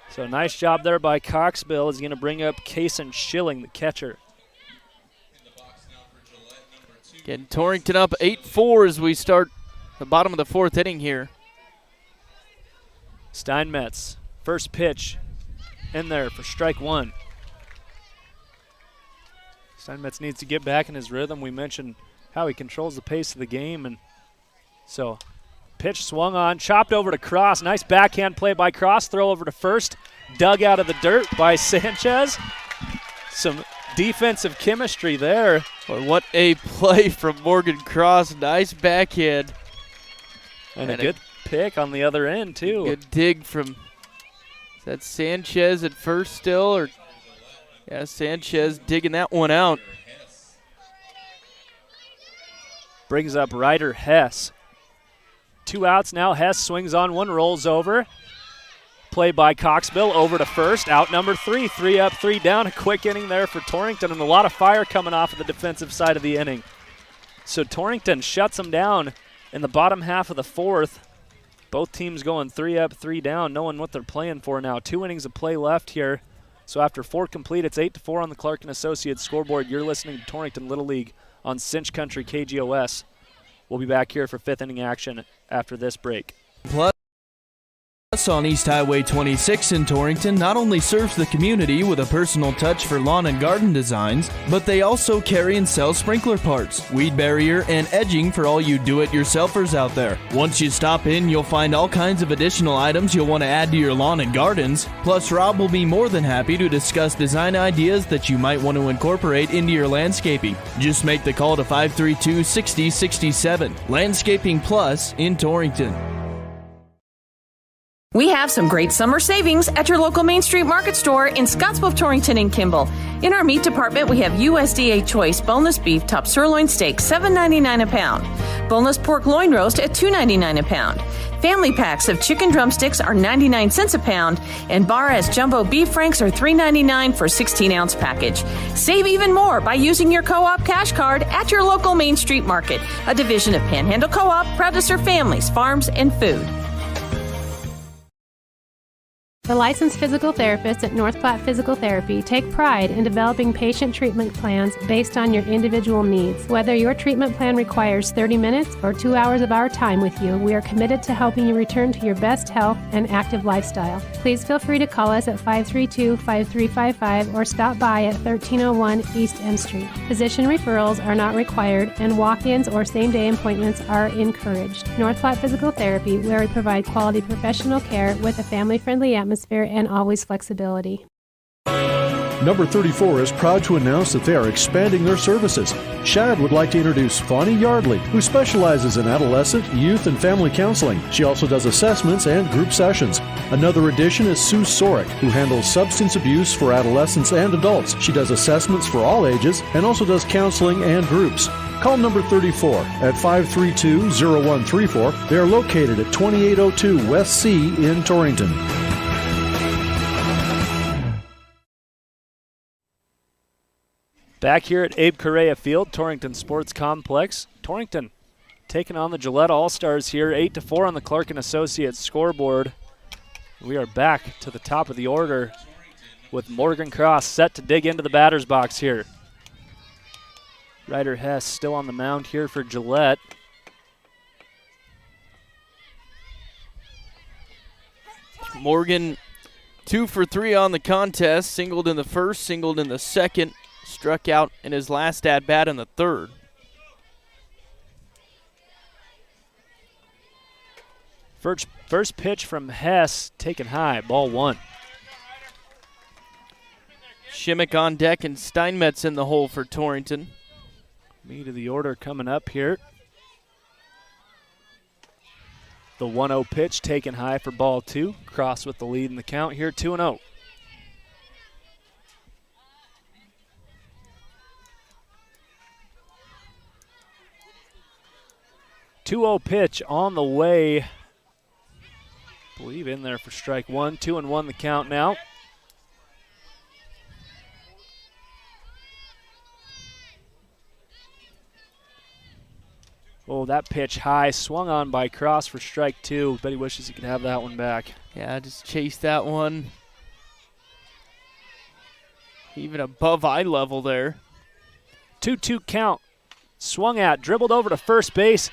So nice job there by Coxbill. Is going to bring up Kason Schilling, the catcher. Again, Torrington up 8-4 as we start the bottom of the fourth inning here. Steinmetz, first pitch in there for strike one. Steinmetz needs to get back in his rhythm. We mentioned how he controls the pace of the game, and so pitch swung on, chopped over to Cross. Nice backhand play by Cross. Throw over to first, dug out of the dirt by Sanchez. Some defensive chemistry there. Boy, what a play from Morgan Cross. Nice backhand. And a good pick on the other end, too. Good dig from, is that Sanchez at first still? Or yeah, Sanchez digging that one out. Brings up Ryder Hess. 2 outs now. Hess swings on one, rolls over. Play by Coxbill over to first. Out number 3. 3 up, 3 down. A quick inning there for Torrington, and a lot of fire coming off of the defensive side of the inning. So Torrington shuts them down in the bottom half of the fourth. Both teams going 3 up, 3 down, knowing what they're playing for now. 2 innings of play left here. So after 4 complete, it's 8-4 on the Clark & Associates scoreboard. You're listening to Torrington Little League on Cinch Country KGOS. We'll be back here for 5th inning action after this break. Plus on East Highway 26 in Torrington not only serves the community with a personal touch for lawn and garden designs, but they also carry and sell sprinkler parts, weed barrier, and edging for all you do-it-yourselfers out there. Once you stop in, you'll find all kinds of additional items you'll want to add to your lawn and gardens. Plus, Rob will be more than happy to discuss design ideas that you might want to incorporate into your landscaping. Just make the call to 532-6067. Landscaping Plus in Torrington. We have some great summer savings at your local Main Street Market store in Scottsbluff, Torrington, and Kimball. In our meat department, we have USDA Choice boneless beef top sirloin steak, $7.99 a pound. Boneless pork loin roast at $2.99 a pound. Family packs of chicken drumsticks are 99 cents a pound, and Bar-S jumbo beef franks are $3.99 for a 16-ounce package. Save even more by using your co-op cash card at your local Main Street Market, a division of Panhandle Co-op, proud to serve families, farms, and food. The licensed physical therapists at North Platte Physical Therapy take pride in developing patient treatment plans based on your individual needs. Whether your treatment plan requires 30 minutes or 2 hours of our time with you, we are committed to helping you return to your best health and active lifestyle. Please feel free to call us at 532-5355 or stop by at 1301 East M Street. Physician referrals are not required, and walk-ins or same-day appointments are encouraged. North Platte Physical Therapy, where we provide quality professional care with a family-friendly atmosphere and always flexibility. Number 34 is proud to announce that they are expanding their services. Shad would like to introduce Fawny Yardley, who specializes in adolescent, youth, and family counseling. She also does assessments and group sessions. Another addition is Sue Sorick, who handles substance abuse for adolescents and adults. She does assessments for all ages and also does counseling and groups. Call number 34 at 532-0134. They are located at 2802 West C in Torrington. Back here at Abe Correa Field, Torrington Sports Complex. Torrington taking on the Gillette All-Stars here, 8-4 on the Clark & Associates scoreboard. We are back to the top of the order with Morgan Cross set to dig into the batter's box here. Ryder Hess still on the mound here for Gillette. Morgan 2 for 3 on the contest, singled in the first, singled in the second. Struck out in his last at-bat in the third. First pitch from Hess, taken high, ball 1. Shimak on deck and Steinmetz in the hole for Torrington. Meat of the order coming up here. The 1-0 pitch taken high for ball 2. Cross with the lead in the count here, 2-0. 2-0 pitch on the way. I believe in there for strike 1. 2-1 the count now. Oh, that pitch high, swung on by Cross for strike 2. Bet he wishes he could have that one back. Yeah, just chase that one. Even above eye level there. 2-2 count. swung at, dribbled over to first base.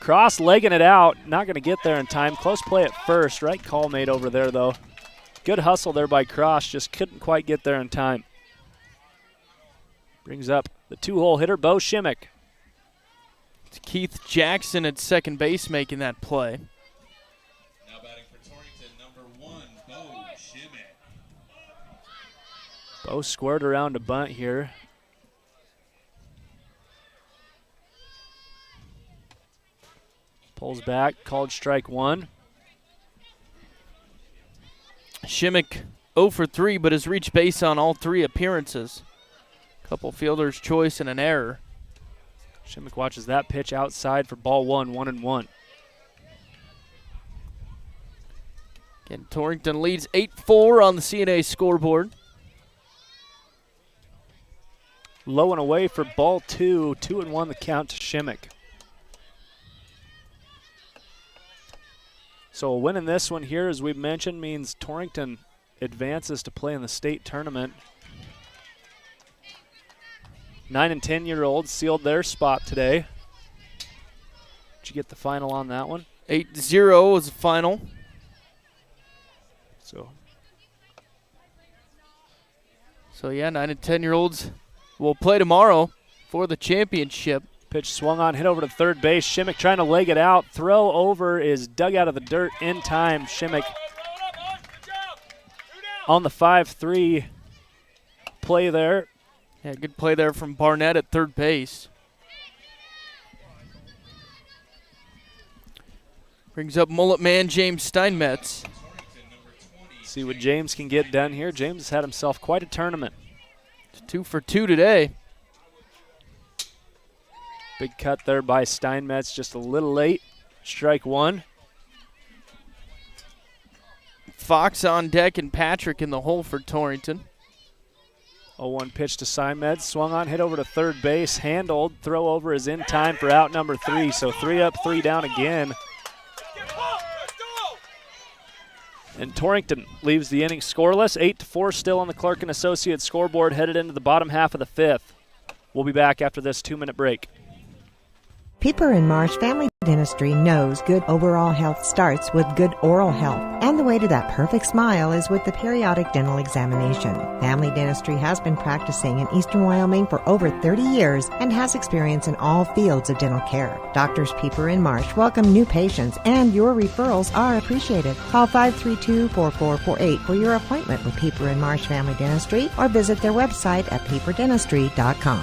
Cross-legging it out, not going to get there in time. Close play at first. Right call made over there, though. Good hustle there by Cross, just couldn't quite get there in time. Brings up the two-hole hitter, Beau Shimak. It's Keith Jackson at second base making that play. Now batting for Torrington, number 1, Beau Shimak. Beau squared around a bunt here. Pulls back, called strike 1. Shimak 0 for 3, but has reached base on all 3 appearances. Couple fielder's choice and an error. Shimak watches that pitch outside for ball 1, 1-1. Again, Torrington leads 8-4 on the CNA scoreboard. Low and away for ball 2, 2-1 the count to Shimak. So a win in this one here, as we've mentioned, means Torrington advances to play in the state tournament. 9 and 10-year-olds sealed their spot today. Did you get the final on that one? 8-0 was the final. So yeah, 9 and 10-year-olds will play tomorrow for the championship. Pitch swung on, hit over to third base. Shimak trying to leg it out. Throw over is dug out of the dirt in time. Shimak on the 5-3 play there. Yeah, good play there from Barnett at third base. Brings up mullet man James Steinmetz. See what James can get done here. James has had himself quite a tournament. 2 for 2 today. Big cut there by Steinmetz, just a little late. Strike 1. Fox on deck and Patrick in the hole for Torrington. 0-1 pitch to Steinmetz, swung on, hit over to third base, handled. Throw over is in time for out number 3. So 3 up, 3 down again. And Torrington leaves the inning scoreless. 8-4 still on the Clark & Associates scoreboard, headed into the bottom half of the 5th. We'll be back after this 2-minute break. Pieper and Marsh Family Dentistry knows good overall health starts with good oral health. And the way to that perfect smile is with the periodic dental examination. Family Dentistry has been practicing in eastern Wyoming for over 30 years and has experience in all fields of dental care. Doctors Pieper and Marsh welcome new patients, and your referrals are appreciated. Call 532-4448 for your appointment with Pieper and Marsh Family Dentistry, or visit their website at pieperdentistry.com.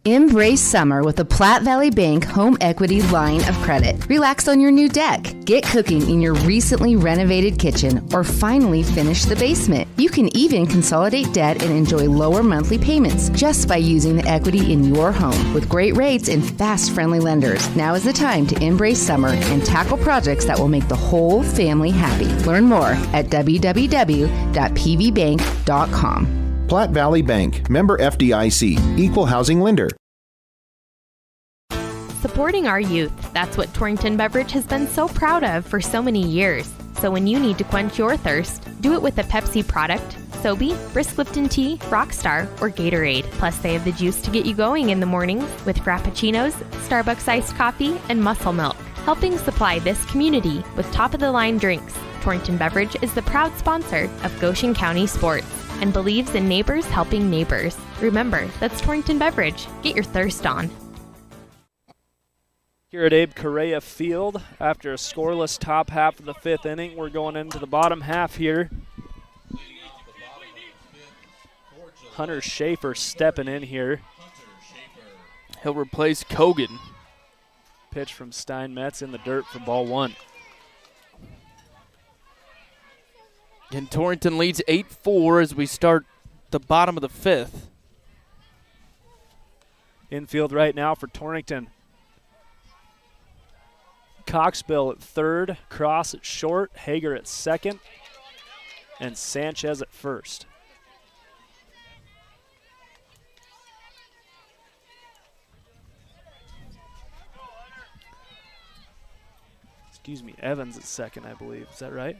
Embrace summer with the Platte Valley Bank Home Equity line of credit. Relax on your new deck. Get cooking in your recently renovated kitchen, or finally finish the basement. You can even consolidate debt and enjoy lower monthly payments just by using the equity in your home. With great rates and fast, friendly lenders, now is the time to embrace summer and tackle projects that will make the whole family happy. Learn more at www.pvbank.com. Platte Valley Bank, member FDIC, equal housing lender. Supporting our youth, that's what Torrington Beverage has been so proud of for so many years. So when you need to quench your thirst, do it with a Pepsi product, Sobe, Brisk Lipton Tea, Rockstar, or Gatorade. Plus, they have the juice to get you going in the mornings with Frappuccinos, Starbucks iced coffee, and Muscle Milk, helping supply this community with top-of-the-line drinks. Torrington Beverage is the proud sponsor of Goshen County Sports and believes in neighbors helping neighbors. Remember, that's Torrington Beverage. Get your thirst on. Here at Abe Correa Field, after a scoreless top half of the 5th inning, we're going into the bottom half here. Hunter Schaefer stepping in here. He'll replace Kogan. Pitch from Steinmetz in the dirt for ball 1. And Torrington leads 8-4 as we start the bottom of the 5th. Infield right now for Torrington. Coxbill at third, Cross at short, Hager at second, and Sanchez at first. Excuse me, Evans at second, I believe. Is that right?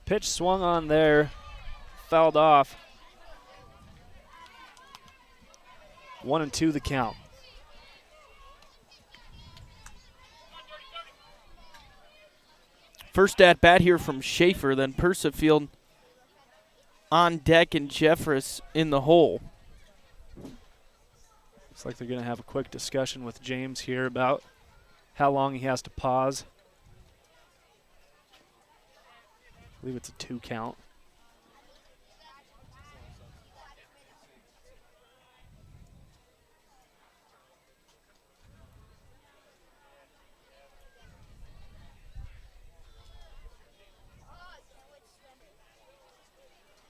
Pitch swung on there, fouled off. 1-2 the count. First at bat here from Schaefer, then Persifield on deck and Jeffress in the hole. Looks like they're going to have a quick discussion with James here about how long he has to pause. I believe it's a 2 count.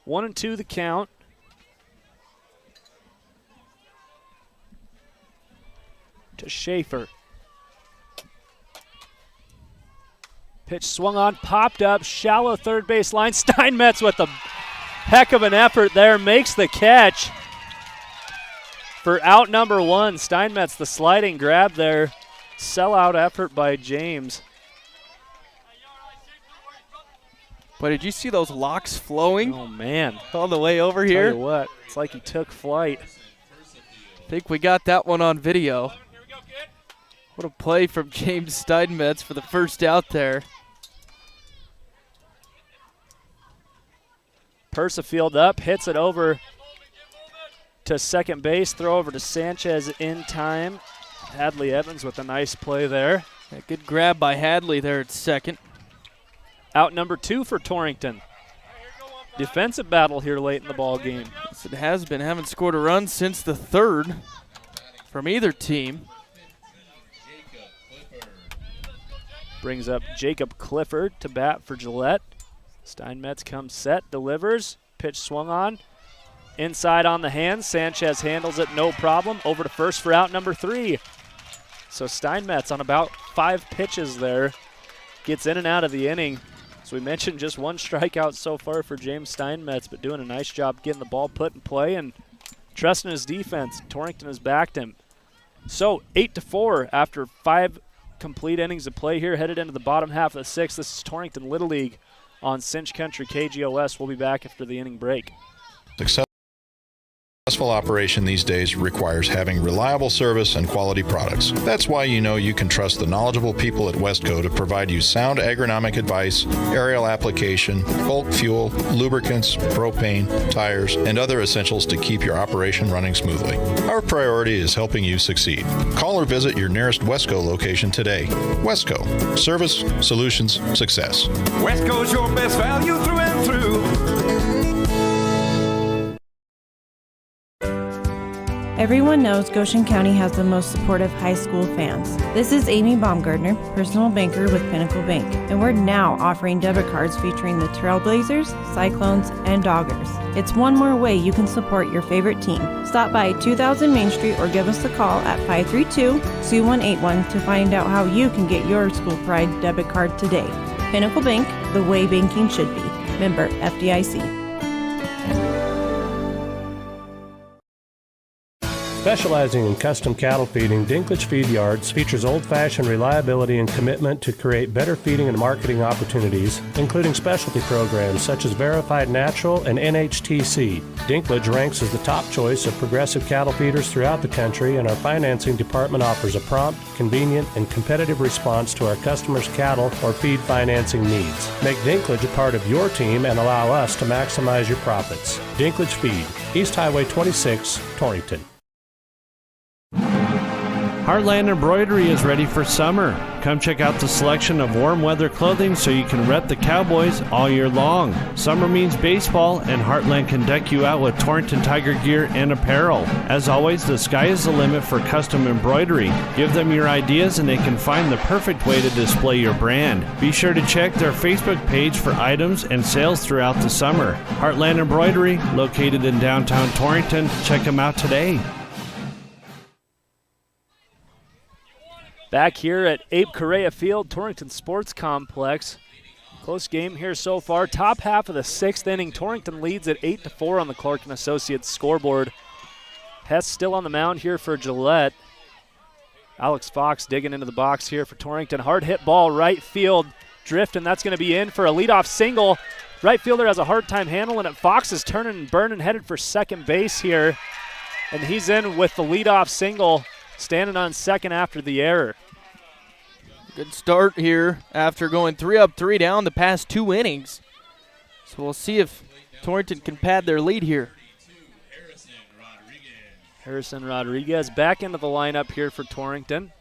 One and 2 the count. To Schaefer. Pitch swung on, popped up, shallow third base line. Steinmetz with a heck of an effort there, makes the catch for out number 1. Steinmetz, the sliding grab there. Sellout effort by James. But did you see those locks flowing? Oh, man. All the way over here? Tell you what, it's like he took flight. I think we got that one on video. What a play from James Steinmetz for the first out there. Persifield up, hits it over to second base. Throw over to Sanchez in time. Hadley Evans with a nice play there. A good grab by Hadley there at second. Out number 2 for Torrington. Defensive battle here late in the ball game. Yes, it has been. Haven't scored a run since the third from either team. Brings up Jacob Clifford to bat for Gillette. Steinmetz comes set, delivers. Pitch swung on. Inside on the hands. Sanchez handles it, no problem. Over to first for out number 3. So Steinmetz on about 5 pitches there. Gets in and out of the inning. So we mentioned just 1 strikeout so far for James Steinmetz, but doing a nice job getting the ball put in play and trusting his defense. Torrington has backed him. So 8-4 after 5 complete innings of play here, headed into the bottom half of the 6th. This is Torrington Little League on Cinch Country KGOS. We'll be back after the inning break. Successful operation these days requires having reliable service and quality products. That's why you know you can trust the knowledgeable people at Westco to provide you sound agronomic advice, aerial application, bulk fuel, lubricants, propane, tires, and other essentials to keep your operation running smoothly. Our priority is helping you succeed. Call or visit your nearest Westco location today. Westco. Service, solutions, success. Westco's your best value through and through. Everyone knows Goshen County has the most supportive high school fans. This is Amy Baumgartner, personal banker with Pinnacle Bank, and we're now offering debit cards featuring the Trailblazers, Cyclones, and Doggers. It's one more way you can support your favorite team. Stop by 2000 Main Street or give us a call at 532-2181 to find out how you can get your school pride debit card today. Pinnacle Bank, the way banking should be. Member FDIC. Specializing in custom cattle feeding, Dinklage Feed Yards features old-fashioned reliability and commitment to create better feeding and marketing opportunities, including specialty programs such as Verified Natural and NHTC. Dinklage ranks as the top choice of progressive cattle feeders throughout the country, and our financing department offers a prompt, convenient, and competitive response to our customers' cattle or feed financing needs. Make Dinklage a part of your team and allow us to maximize your profits. Dinklage Feed, East Highway 26, Torrington. Heartland Embroidery is ready for summer. Come check out the selection of warm weather clothing so you can rep the Cowboys all year long. Summer means baseball, and Heartland can deck you out with Torrington Tiger gear and apparel. As always, the sky is the limit for custom embroidery. Give them your ideas and they can find the perfect way to display your brand. Be sure to check their Facebook page for items and sales throughout the summer. Heartland Embroidery, located in downtown Torrington. Check them out today. Back here at Abe Correa Field, Torrington Sports Complex. Close game here so far. Top half of the 6th inning. Torrington leads at 8-4 on the Clark & Associates scoreboard. Hess still on the mound here for Gillette. Alex Fox digging into the box here for Torrington. Hard hit ball, right field. Drift, and that's going to be in for a leadoff single. Right fielder has a hard time handling it. Fox is turning and burning, headed for second base here. And he's in with the leadoff single, standing on second after the error. Good start here after going 3 up, 3 down the past 2 innings. So we'll see if Torrington can pad their lead here. Harrison Rodriguez back into the lineup here for Torrington.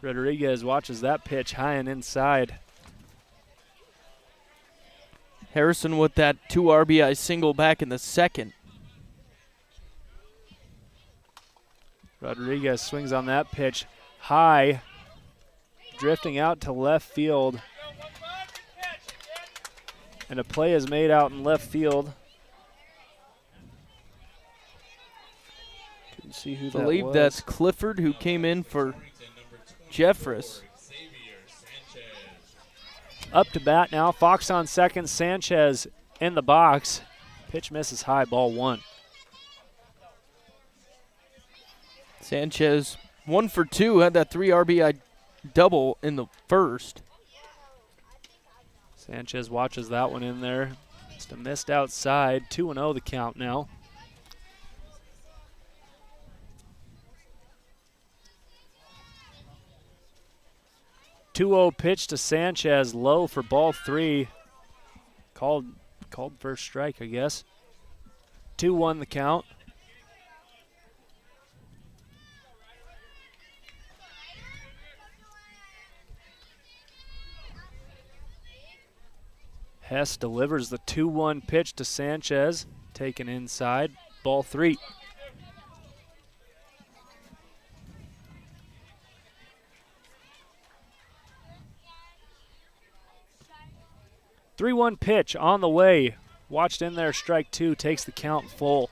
Rodriguez watches that pitch high and inside. Harrison with that 2 RBI single back in the second. Rodriguez swings on that pitch high, drifting out to left field. And a play is made out in left field. Couldn't see who that was. I believe that's Clifford, who came in for Jeffress. Up to bat now. Fox on second. Sanchez in the box. Pitch misses high. Ball 1. Sanchez 1 for 2. Had that 3 RBI double in the first. Sanchez watches that one in there. Just a missed outside. 2-0 the count now. (2-0) pitch to Sanchez, low for ball 3. Called first strike, I guess. 2-1 the count. Hess delivers the 2-1 pitch to Sanchez, taken inside, ball 3. (3-1) pitch on the way. Watched in there, strike 2, takes the count full.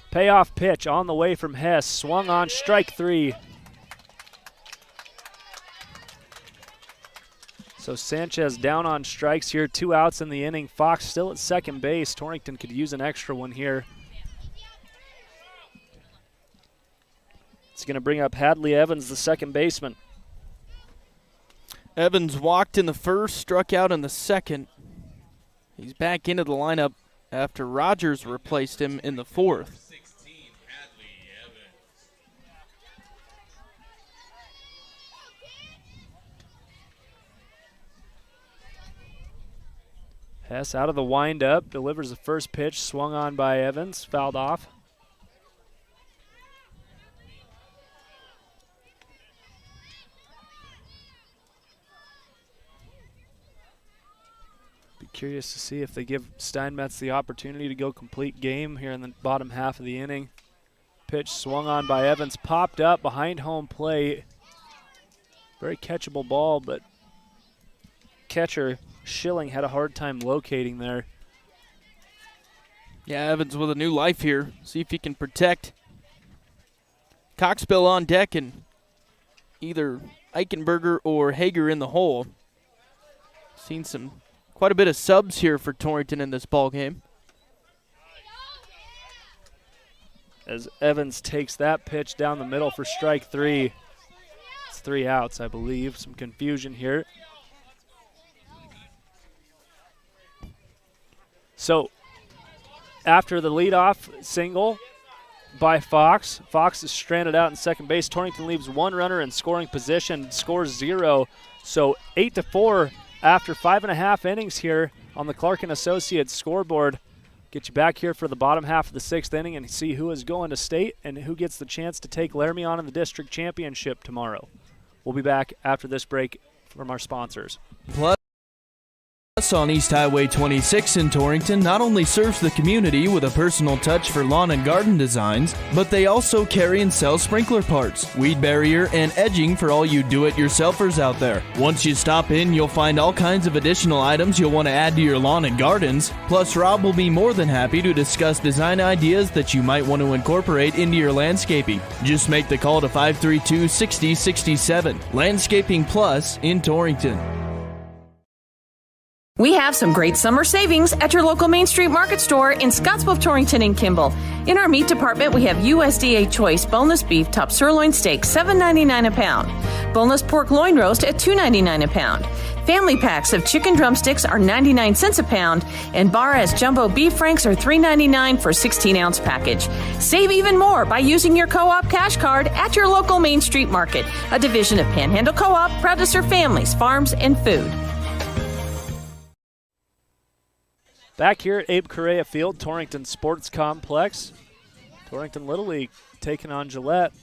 Payoff pitch on the way from Hess. Swung on, strike 3. So Sanchez down on strikes here. 2 outs in the inning. Fox still at second base. Torrington could use an extra one here. It's going to bring up Hadley Evans, the second baseman. Evans walked in the first, struck out in the second. He's back into the lineup after Rogers replaced him in the fourth. Hess out of the windup, delivers the first pitch, swung on by Evans, fouled off. Be curious to see if they give Steinmetz the opportunity to go complete game here in the bottom half of the inning. Pitch swung on by Evans, popped up behind home plate. Very catchable ball, but catcher Schilling had a hard time locating there. Yeah, Evans with a new life here. See if he can protect. Coxbill on deck and either Eichenberger or Hager in the hole. Seen quite a bit of subs here for Torrington in this ball game. As Evans takes that pitch down the middle for strike 3. It's 3 outs, I believe. Some confusion here. So, after the leadoff single by Fox, Fox is stranded out in second base. Torrington leaves 1 runner in scoring position, scores 0. So 8-4 after 5.5 innings here on the Clark & Associates scoreboard. Get you back here for the bottom half of the 6th inning and see who is going to state and who gets the chance to take Laramie on in the district championship tomorrow. We'll be back after this break from our sponsors. Plus on East Highway 26 in Torrington not only serves the community with a personal touch for lawn and garden designs, but they also carry and sell sprinkler parts, weed barrier, and edging for all you do-it-yourselfers out there. Once you stop in, you'll find all kinds of additional items you'll want to add to your lawn and gardens. Plus, Rob will be more than happy to discuss design ideas that you might want to incorporate into your landscaping. Just make the call to 532-6067. Landscaping Plus in Torrington. We have some great summer savings at your local Main Street Market store in Scottsbluff, Torrington, and Kimball. In our meat department, we have USDA Choice boneless beef top sirloin steak, $7.99 a pound. Boneless pork loin roast at $2.99 a pound. Family packs of chicken drumsticks are 99 cents a pound, and Bar-S jumbo beef franks are $3.99 for a 16-ounce package. Save even more by using your co-op cash card at your local Main Street Market, a division of Panhandle Co-op, proud to serve families, farms, and food. Back here at Abe Correa Field, Torrington Sports Complex. Torrington Little League taking on Gillette.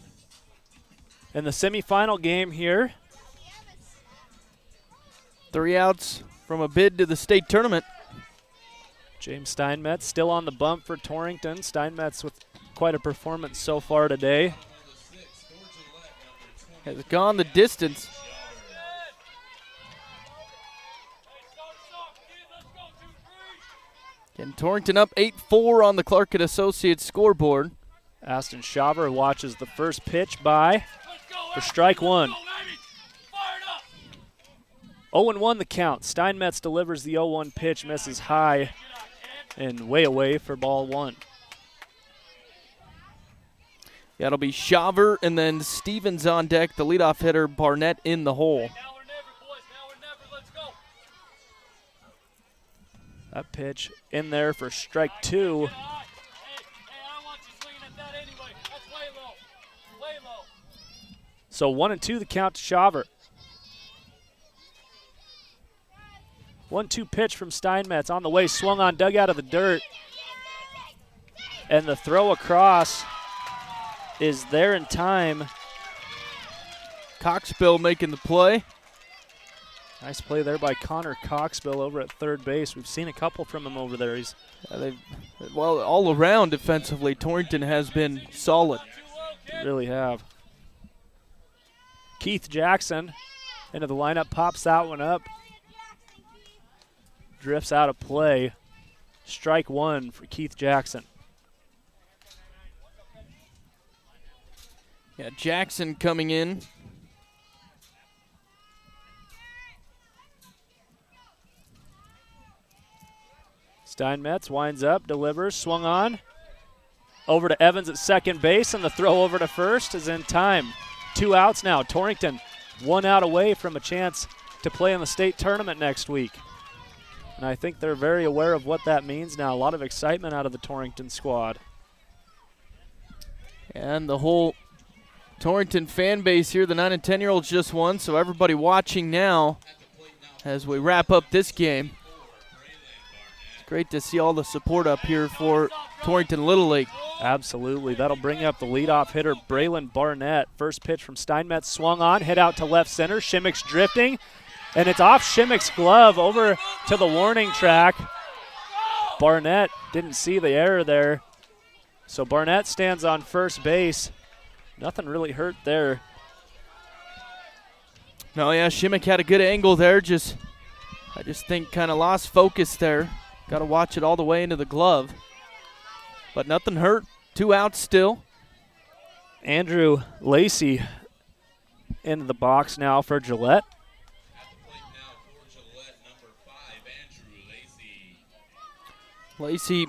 In the semifinal game here. 3 outs from a bid to the state tournament. James Steinmetz still on the bump for Torrington. Steinmetz with quite a performance so far today. Has gone the distance. And Torrington up 8-4 on the Clark & Associates scoreboard. Aston Shaver watches the first pitch by for strike one. 0-1 the count. Steinmetz delivers the 0-1 pitch, misses high and way away for ball one. Yeah, it'll be Shaver and then Stevens on deck, the leadoff hitter, Barnett in the hole. That pitch in there for strike two. So 1-2 the count to Shaver. 1-2 pitch from Steinmetz on the way, swung on, dug out of the dirt. And the throw across is there in time. Coxbill making the play. Nice play there by Connor Coxbill over at third base. We've seen a couple from him over there. Well, all around defensively, Torrington has been solid. They really have. Keith Jackson into the lineup, pops that one up. Drifts out of play. Strike one for Keith Jackson. Yeah, Jackson coming in. Steinmetz winds up, delivers, swung on. Over to Evans at second base, and the throw over to first is in time. 2 outs now. Torrington 1 out away from a chance to play in the state tournament next week. And I think they're very aware of what that means now. A lot of excitement out of the Torrington squad. And the whole Torrington fan base here, the 9 and 10-year-olds just won, so everybody watching now as we wrap up this game. Great to see all the support up here for Torrington Little League. Absolutely. That'll bring up the leadoff hitter, Braylon Barnett. First pitch from Steinmetz, swung on, hit out to left center. Shimak's drifting, and it's off Shimak's glove over to the warning track. Barnett didn't see the error there. So Barnett stands on first base. Nothing really hurt there. No, yeah, Shimak had a good angle there. I just think kind of lost focus there. Got to watch it all the way into the glove. But nothing hurt. 2 outs still. Andrew Lacey into the box now for Gillette. Lacey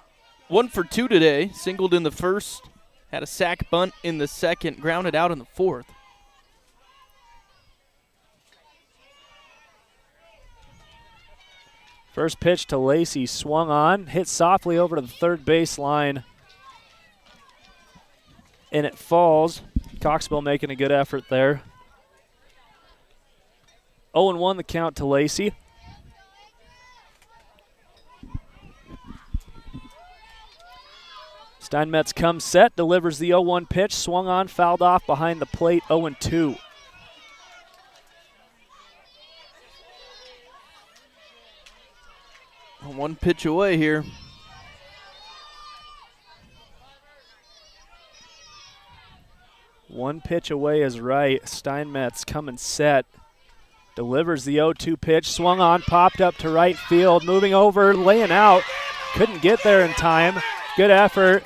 1 for 2 today. Singled in the first. Had a sac bunt in the second. Grounded out in the fourth. First pitch to Lacey, swung on, hit softly over to the third base line. And it falls. Coxbill making a good effort there. 0-1 the count to Lacey. Steinmetz comes set, delivers the 0-1 pitch, swung on, fouled off behind the plate, 0-2. One pitch away here. One pitch away is right. Steinmetz coming set. Delivers the 0-2 pitch. Swung on, popped up to right field. Moving over, laying out. Couldn't get there in time. Good effort.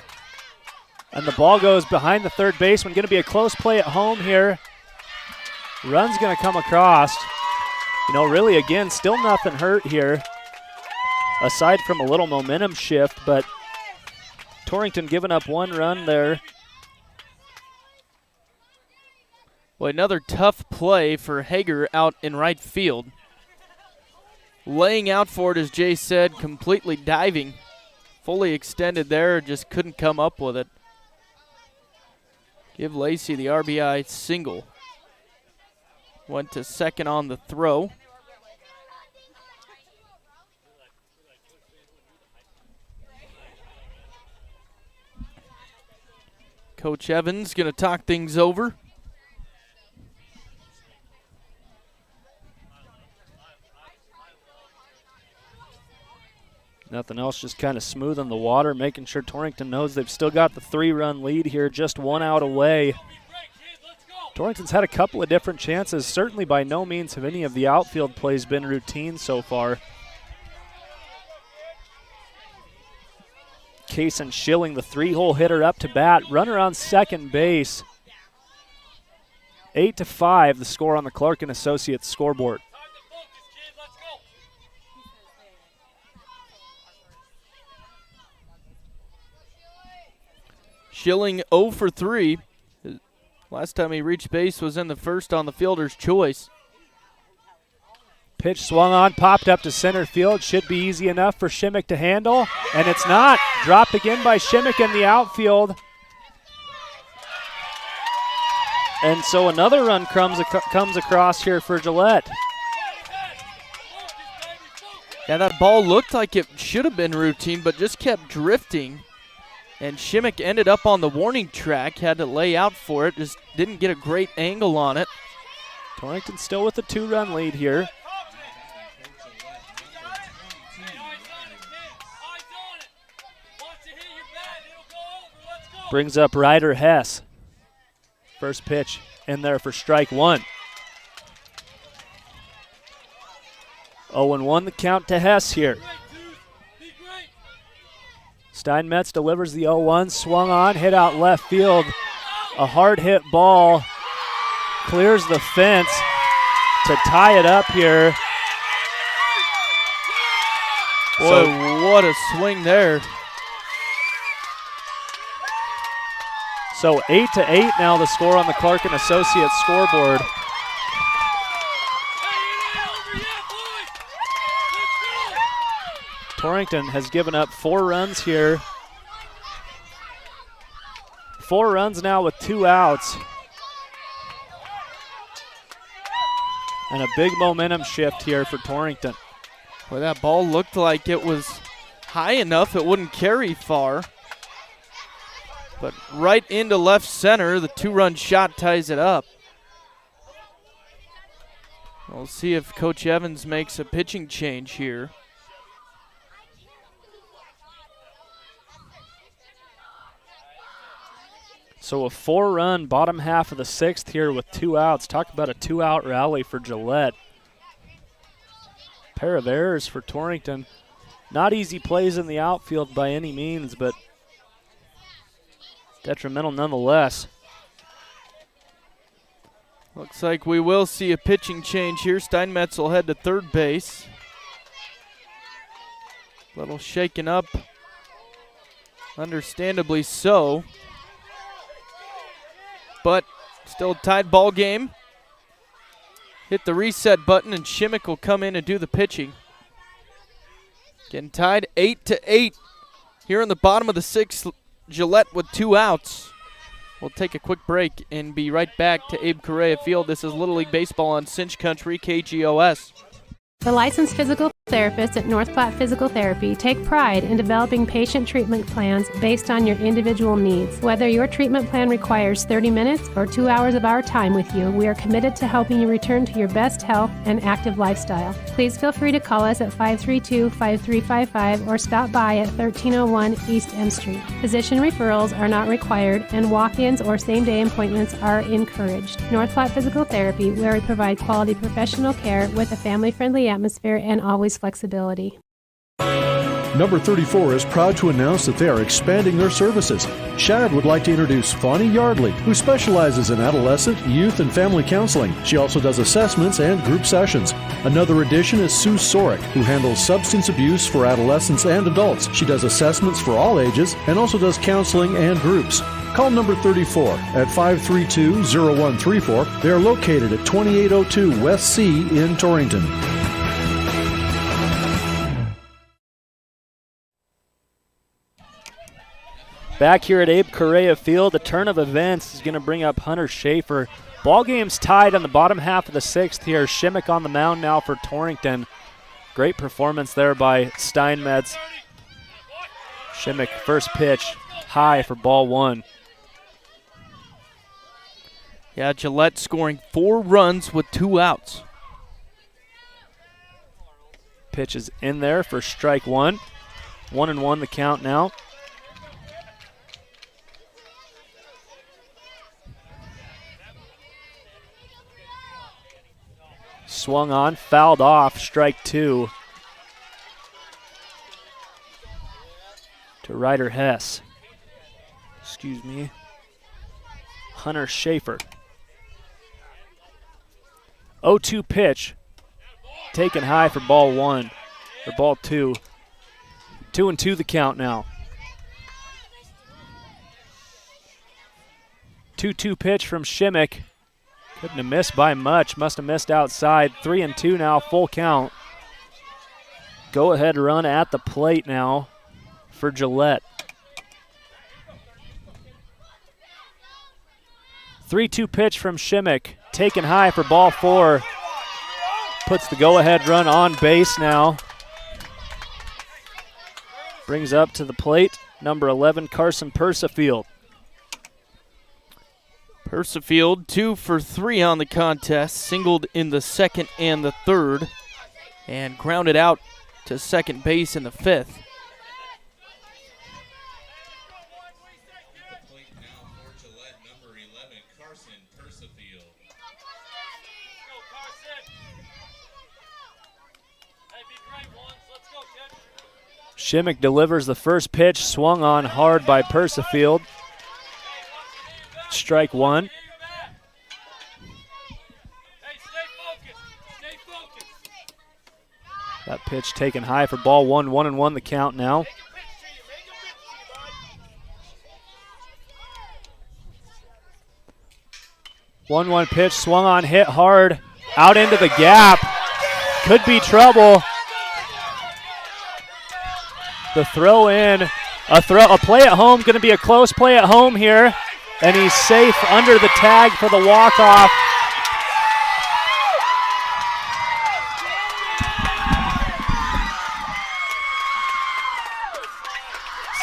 And the ball goes behind the third baseman. Going to be a close play at home here. Run's going to come across. Really, again, still nothing hurt here. aside from a little momentum shift, but Torrington giving up 1 run there. Well, another tough play for Hager out in right field. Laying out for it, as Jay said, completely diving. Fully extended there, just couldn't come up with it. Give Lacey the RBI single. Went to second on the throw. Coach Evans going to talk things over. Nothing else, just kind of smoothing the water, making sure Torrington knows they've still got the 3-run lead here, just 1 out away. Torrington's had a couple of different chances. Certainly by no means have any of the outfield plays been routine so far. Kaysen Schilling, the 3-hole hitter, up to bat. Runner on second base. 8-5, the score on the Clark & Associates scoreboard. Schilling 0 for 3. Last time he reached base was in the first on the fielder's choice. Pitch swung on, popped up to center field. Should be easy enough for Shimak to handle, and it's not. Dropped again by Shimak in the outfield. And so another run comes across here for Gillette. Yeah, that ball looked like it should have been routine, but just kept drifting. And Shimak ended up on the warning track, had to lay out for it, just didn't get a great angle on it. Torrington still with a 2-run lead here. Brings up Ryder Hess. First pitch in there for strike 1. 0-1 the count to Hess here. Steinmetz delivers the 0-1, swung on, hit out left field. A hard hit ball clears the fence to tie it up here. Boy, what a swing there. So 8-8 now the score on the Clark & Associates scoreboard. Torrington has given up 4 runs here. 4 runs now with 2 outs. And a big momentum shift here for Torrington. Boy, that ball looked like it was high enough it wouldn't carry far. But right into left center, the 2-run shot ties it up. We'll see if Coach Evans makes a pitching change here. So a 4-run bottom half of the 6th here with 2 outs. Talk about a 2-out rally for Gillette. Pair of errors for Torrington. Not easy plays in the outfield by any means, but detrimental nonetheless. Looks like we will see a pitching change here. Steinmetz will head to third base. Little shaken up. Understandably so. But still a tied ball game. Hit the reset button and Shimak will come in and do the pitching. Getting tied 8-8 here in the bottom of the 6th. Gillette with 2 outs. We'll take a quick break and be right back to Abe Correa Field. This is Little League Baseball on Cinch Country, KGOS. The licensed physical therapists at North Platte Physical Therapy take pride in developing patient treatment plans based on your individual needs. Whether your treatment plan requires 30 minutes or 2 hours of our time with you, we are committed to helping you return to your best health and active lifestyle. Please feel free to call us at 532-5355 or stop by at 1301 East M Street. Physician referrals are not required and walk-ins or same-day appointments are encouraged. North Platte Physical Therapy, where we provide quality professional care with a family-friendly atmosphere and always flexibility. Number 34 is proud to announce that they are expanding their services. Shad would like to introduce Fonnie Yardley, who specializes in adolescent, youth, and family counseling. She also does assessments and group sessions. Another addition is Sue Sorick, who handles substance abuse for adolescents and adults. She does assessments for all ages and also does counseling and groups. Call number 34 at 532-0134. They are located at 2802 West C in Torrington. Back here at Abe Correa Field, the turn of events is going to bring up Hunter Schaefer. Ball game's tied on the bottom half of the sixth here. Shimak on the mound now for Torrington. Great performance there by Steinmetz. Shimak, first pitch, high for ball one. Yeah, Gillette scoring 4 runs with 2 outs. Pitch is in there for strike one. 1-1 the count now. Swung on, fouled off, strike two. To Ryder Hess. Excuse me. Hunter Schaefer. 0-2 pitch. Taken high for ball one. Or ball two. 2-2 the count now. 2-2 pitch from Shimak. Couldn't have missed by much. Must have missed outside. 3-2 now, full count. Go ahead run at the plate now for Gillette. 3-2 pitch from Shimak. Taken high for ball four. Puts the go-ahead run on base now. Brings up to the plate number 11, Carson Persifield. Persifield 2 for 3 on the contest, singled in the second and the third, and grounded out to second base in the fifth. The plate now for Gillette, number 11, Carson Persifield. Shimak delivers the first pitch, swung on hard by Persifield. Strike one. That pitch taken high for ball one. 1-1 the count now. One pitch, swung on, hit hard, out into the gap. Could be trouble. The throw in, a play at home, going to be a close play at home here. And he's safe under the tag for the walk-off.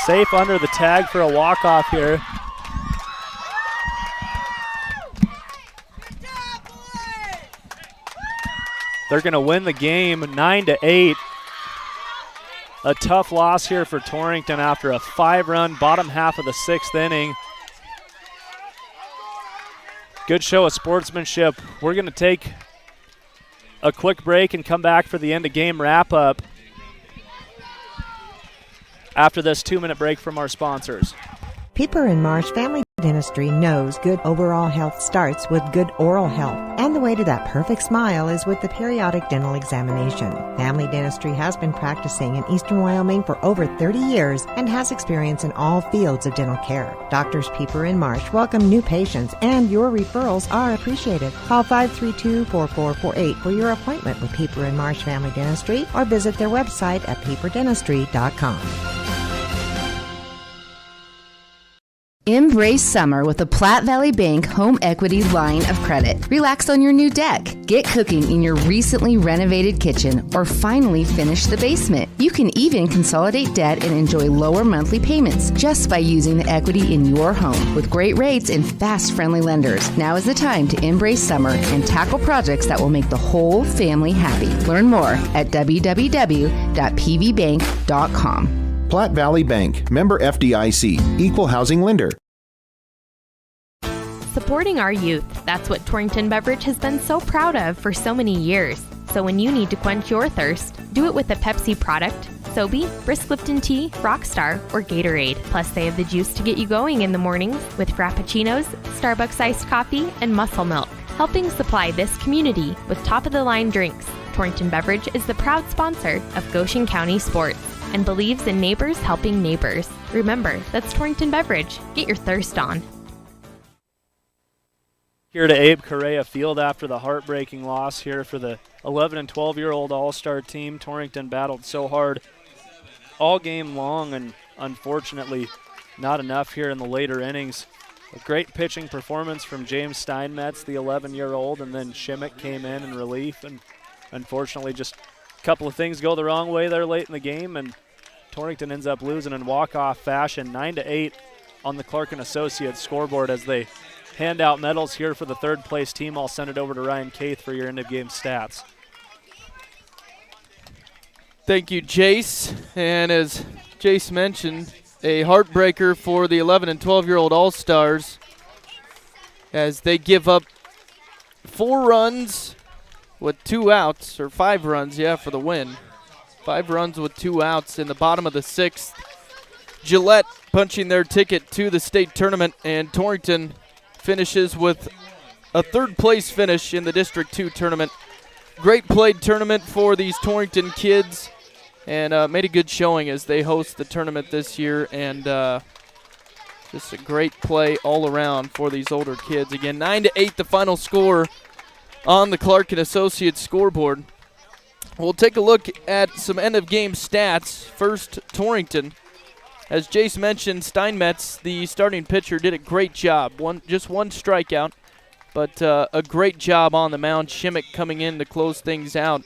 Safe under the tag for a walk-off here. They're going to win the game 9-8. A tough loss here for Torrington after a 5-run bottom half of the sixth inning. Good show of sportsmanship. We're going to take a quick break and come back for the end of game wrap-up after this 2-minute break from our sponsors. Pieper and Marsh Family Dentistry knows good overall health starts with good oral health. And the way to that perfect smile is with the periodic dental examination. Family Dentistry has been practicing in eastern Wyoming for over 30 years and has experience in all fields of dental care. Doctors Pieper and Marsh welcome new patients, and your referrals are appreciated. Call 532-4448 for your appointment with Pieper and Marsh Family Dentistry or visit their website at pieperdentistry.com. Embrace summer with the Platte Valley Bank Home Equity line of credit. Relax on your new deck. Get cooking in your recently renovated kitchen or finally finish the basement. You can even consolidate debt and enjoy lower monthly payments just by using the equity in your home with great rates and fast, friendly lenders. Now is the time to embrace summer and tackle projects that will make the whole family happy. Learn more at www.pvbank.com. Platte Valley Bank, member FDIC, equal housing lender. Supporting our youth, that's what Torrington Beverage has been so proud of for so many years. So when you need to quench your thirst, do it with a Pepsi product, Sobe, Brisk Lipton Tea, Rockstar, or Gatorade. Plus, they have the juice to get you going in the mornings with Frappuccinos, Starbucks iced coffee, and Muscle Milk, helping supply this community with top-of-the-line drinks. Torrington Beverage is the proud sponsor of Goshen County Sports and believes in neighbors helping neighbors. Remember, that's Torrington Beverage. Get your thirst on. Here to Abe Correa Field after the heartbreaking loss here for the 11 and 12-year-old all-star team. Torrington battled so hard all game long, and unfortunately not enough here in the later innings. A great pitching performance from James Steinmetz, the 11-year-old, and then Shimak came in relief, and unfortunately just a couple of things go the wrong way there late in the game, and Torrington ends up losing in walk-off fashion, 9-8 on the Clark & Associates scoreboard as they hand out medals here for the third-place team. I'll send it over to Ryan Caith for your end-of-game stats. Thank you, Jace. And as Jace mentioned, a heartbreaker for the 11 and 12-year-old All-Stars as they give up 4 runs with 2 outs, or 5 runs, for the win. 5 runs with 2 outs in the bottom of the 6th. Gillette punching their ticket to the state tournament, and Torrington finishes with a third-place finish in the District 2 tournament. Great played tournament for these Torrington kids, and made a good showing as they host the tournament this year, and just a great play all around for these older kids. Again, 9-8 the final score on the Clark & Associates scoreboard. We'll take a look at some end-of-game stats. First, Torrington. As Jace mentioned, Steinmetz, the starting pitcher, did a great job. Just one strikeout, but a great job on the mound. Shimak coming in to close things out.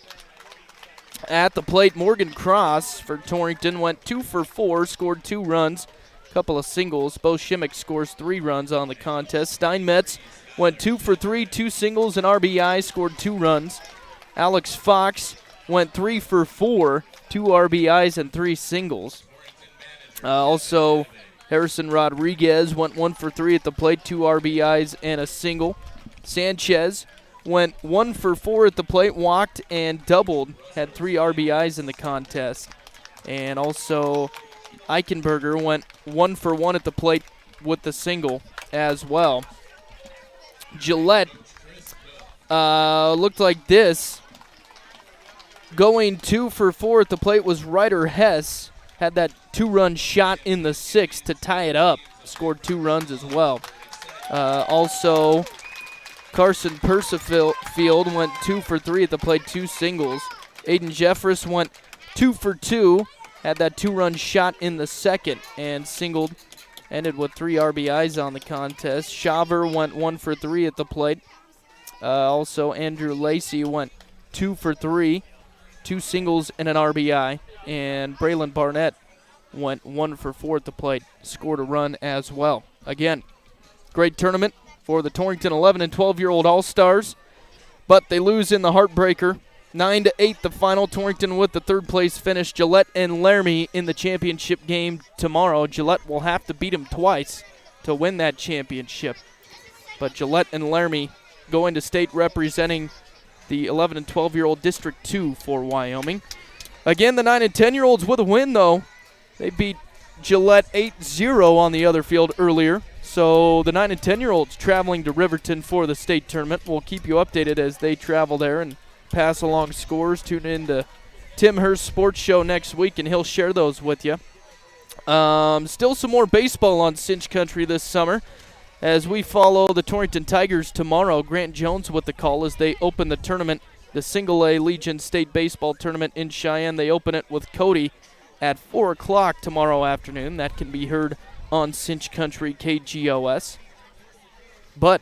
At the plate, Morgan Cross for Torrington went 2 for 4, scored 2 runs, a couple of singles. Beau Shimak scores 3 runs on the contest. Steinmetz went 2 for 3, 2 singles and RBI, scored 2 runs. Alex Fox went 3 for 4, 2 RBIs and 3 singles. Also, Harrison Rodriguez went 1 for 3 at the plate, 2 RBIs and a single. Sanchez went 1 for 4 at the plate, walked and doubled, had 3 RBIs in the contest. And also, Eichenberger went 1 for 1 at the plate with the single as well. Gillette looked like this. Going 2 for 4 at the plate was Ryder Hess. Had that 2-run shot in the 6th to tie it up. Scored 2 runs as well. Also, Carson Persifield went 2 for 3 at the plate, 2 singles. Aiden Jeffress went 2 for 2. Had that 2-run shot in the 2nd and singled. Ended with 3 RBIs on the contest. Shaver went 1 for 3 at the plate. Also, Andrew Lacey went 2 for 3. 2 singles and an RBI. And Braylon Barnett went 1 for 4 at the plate, scored a run as well. Again, great tournament for the Torrington 11 and 12-year-old All-Stars, but they lose in the heartbreaker. 9-8 the final. Torrington with the third-place finish. Gillette and Laramie in the championship game tomorrow. Gillette will have to beat them twice to win that championship. But Gillette and Laramie going to state representing the 11 and 12-year-old District 2 for Wyoming. Again, the 9 and 10-year-olds with a win, though. They beat Gillette 8-0 on the other field earlier. So the 9 and 10-year-olds traveling to Riverton for the state tournament. We'll keep you updated as they travel there and pass along scores. Tune in to Tim Hurst's Sports Show next week, and he'll share those with you. Still some more baseball on Cinch Country this summer as we follow the Torrington Tigers tomorrow. Grant Jones with the call as they open the tournament, the Single-A Legion State Baseball Tournament in Cheyenne. They open it with Cody at 4 o'clock tomorrow afternoon. That can be heard on Cinch Country KGOS. But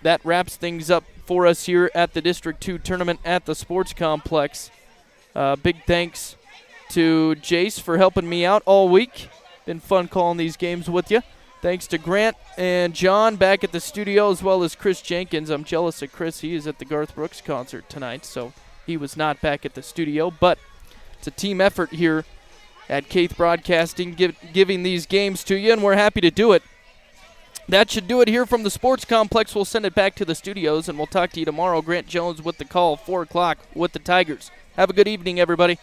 that wraps things up for us here at the District 2 tournament at the Sports Complex. Big thanks to Jace for helping me out all week. Been fun calling these games with you. Thanks to Grant and John back at the studio, as well as Chris Jenkins. I'm jealous of Chris. He is at the Garth Brooks concert tonight, so he was not back at the studio. But it's a team effort here at Caith Broadcasting, giving these games to you, and we're happy to do it. That should do it here from the Sports Complex. We'll send it back to the studios, and we'll talk to you tomorrow. Grant Jones with the call, 4 o'clock with the Tigers. Have a good evening, everybody.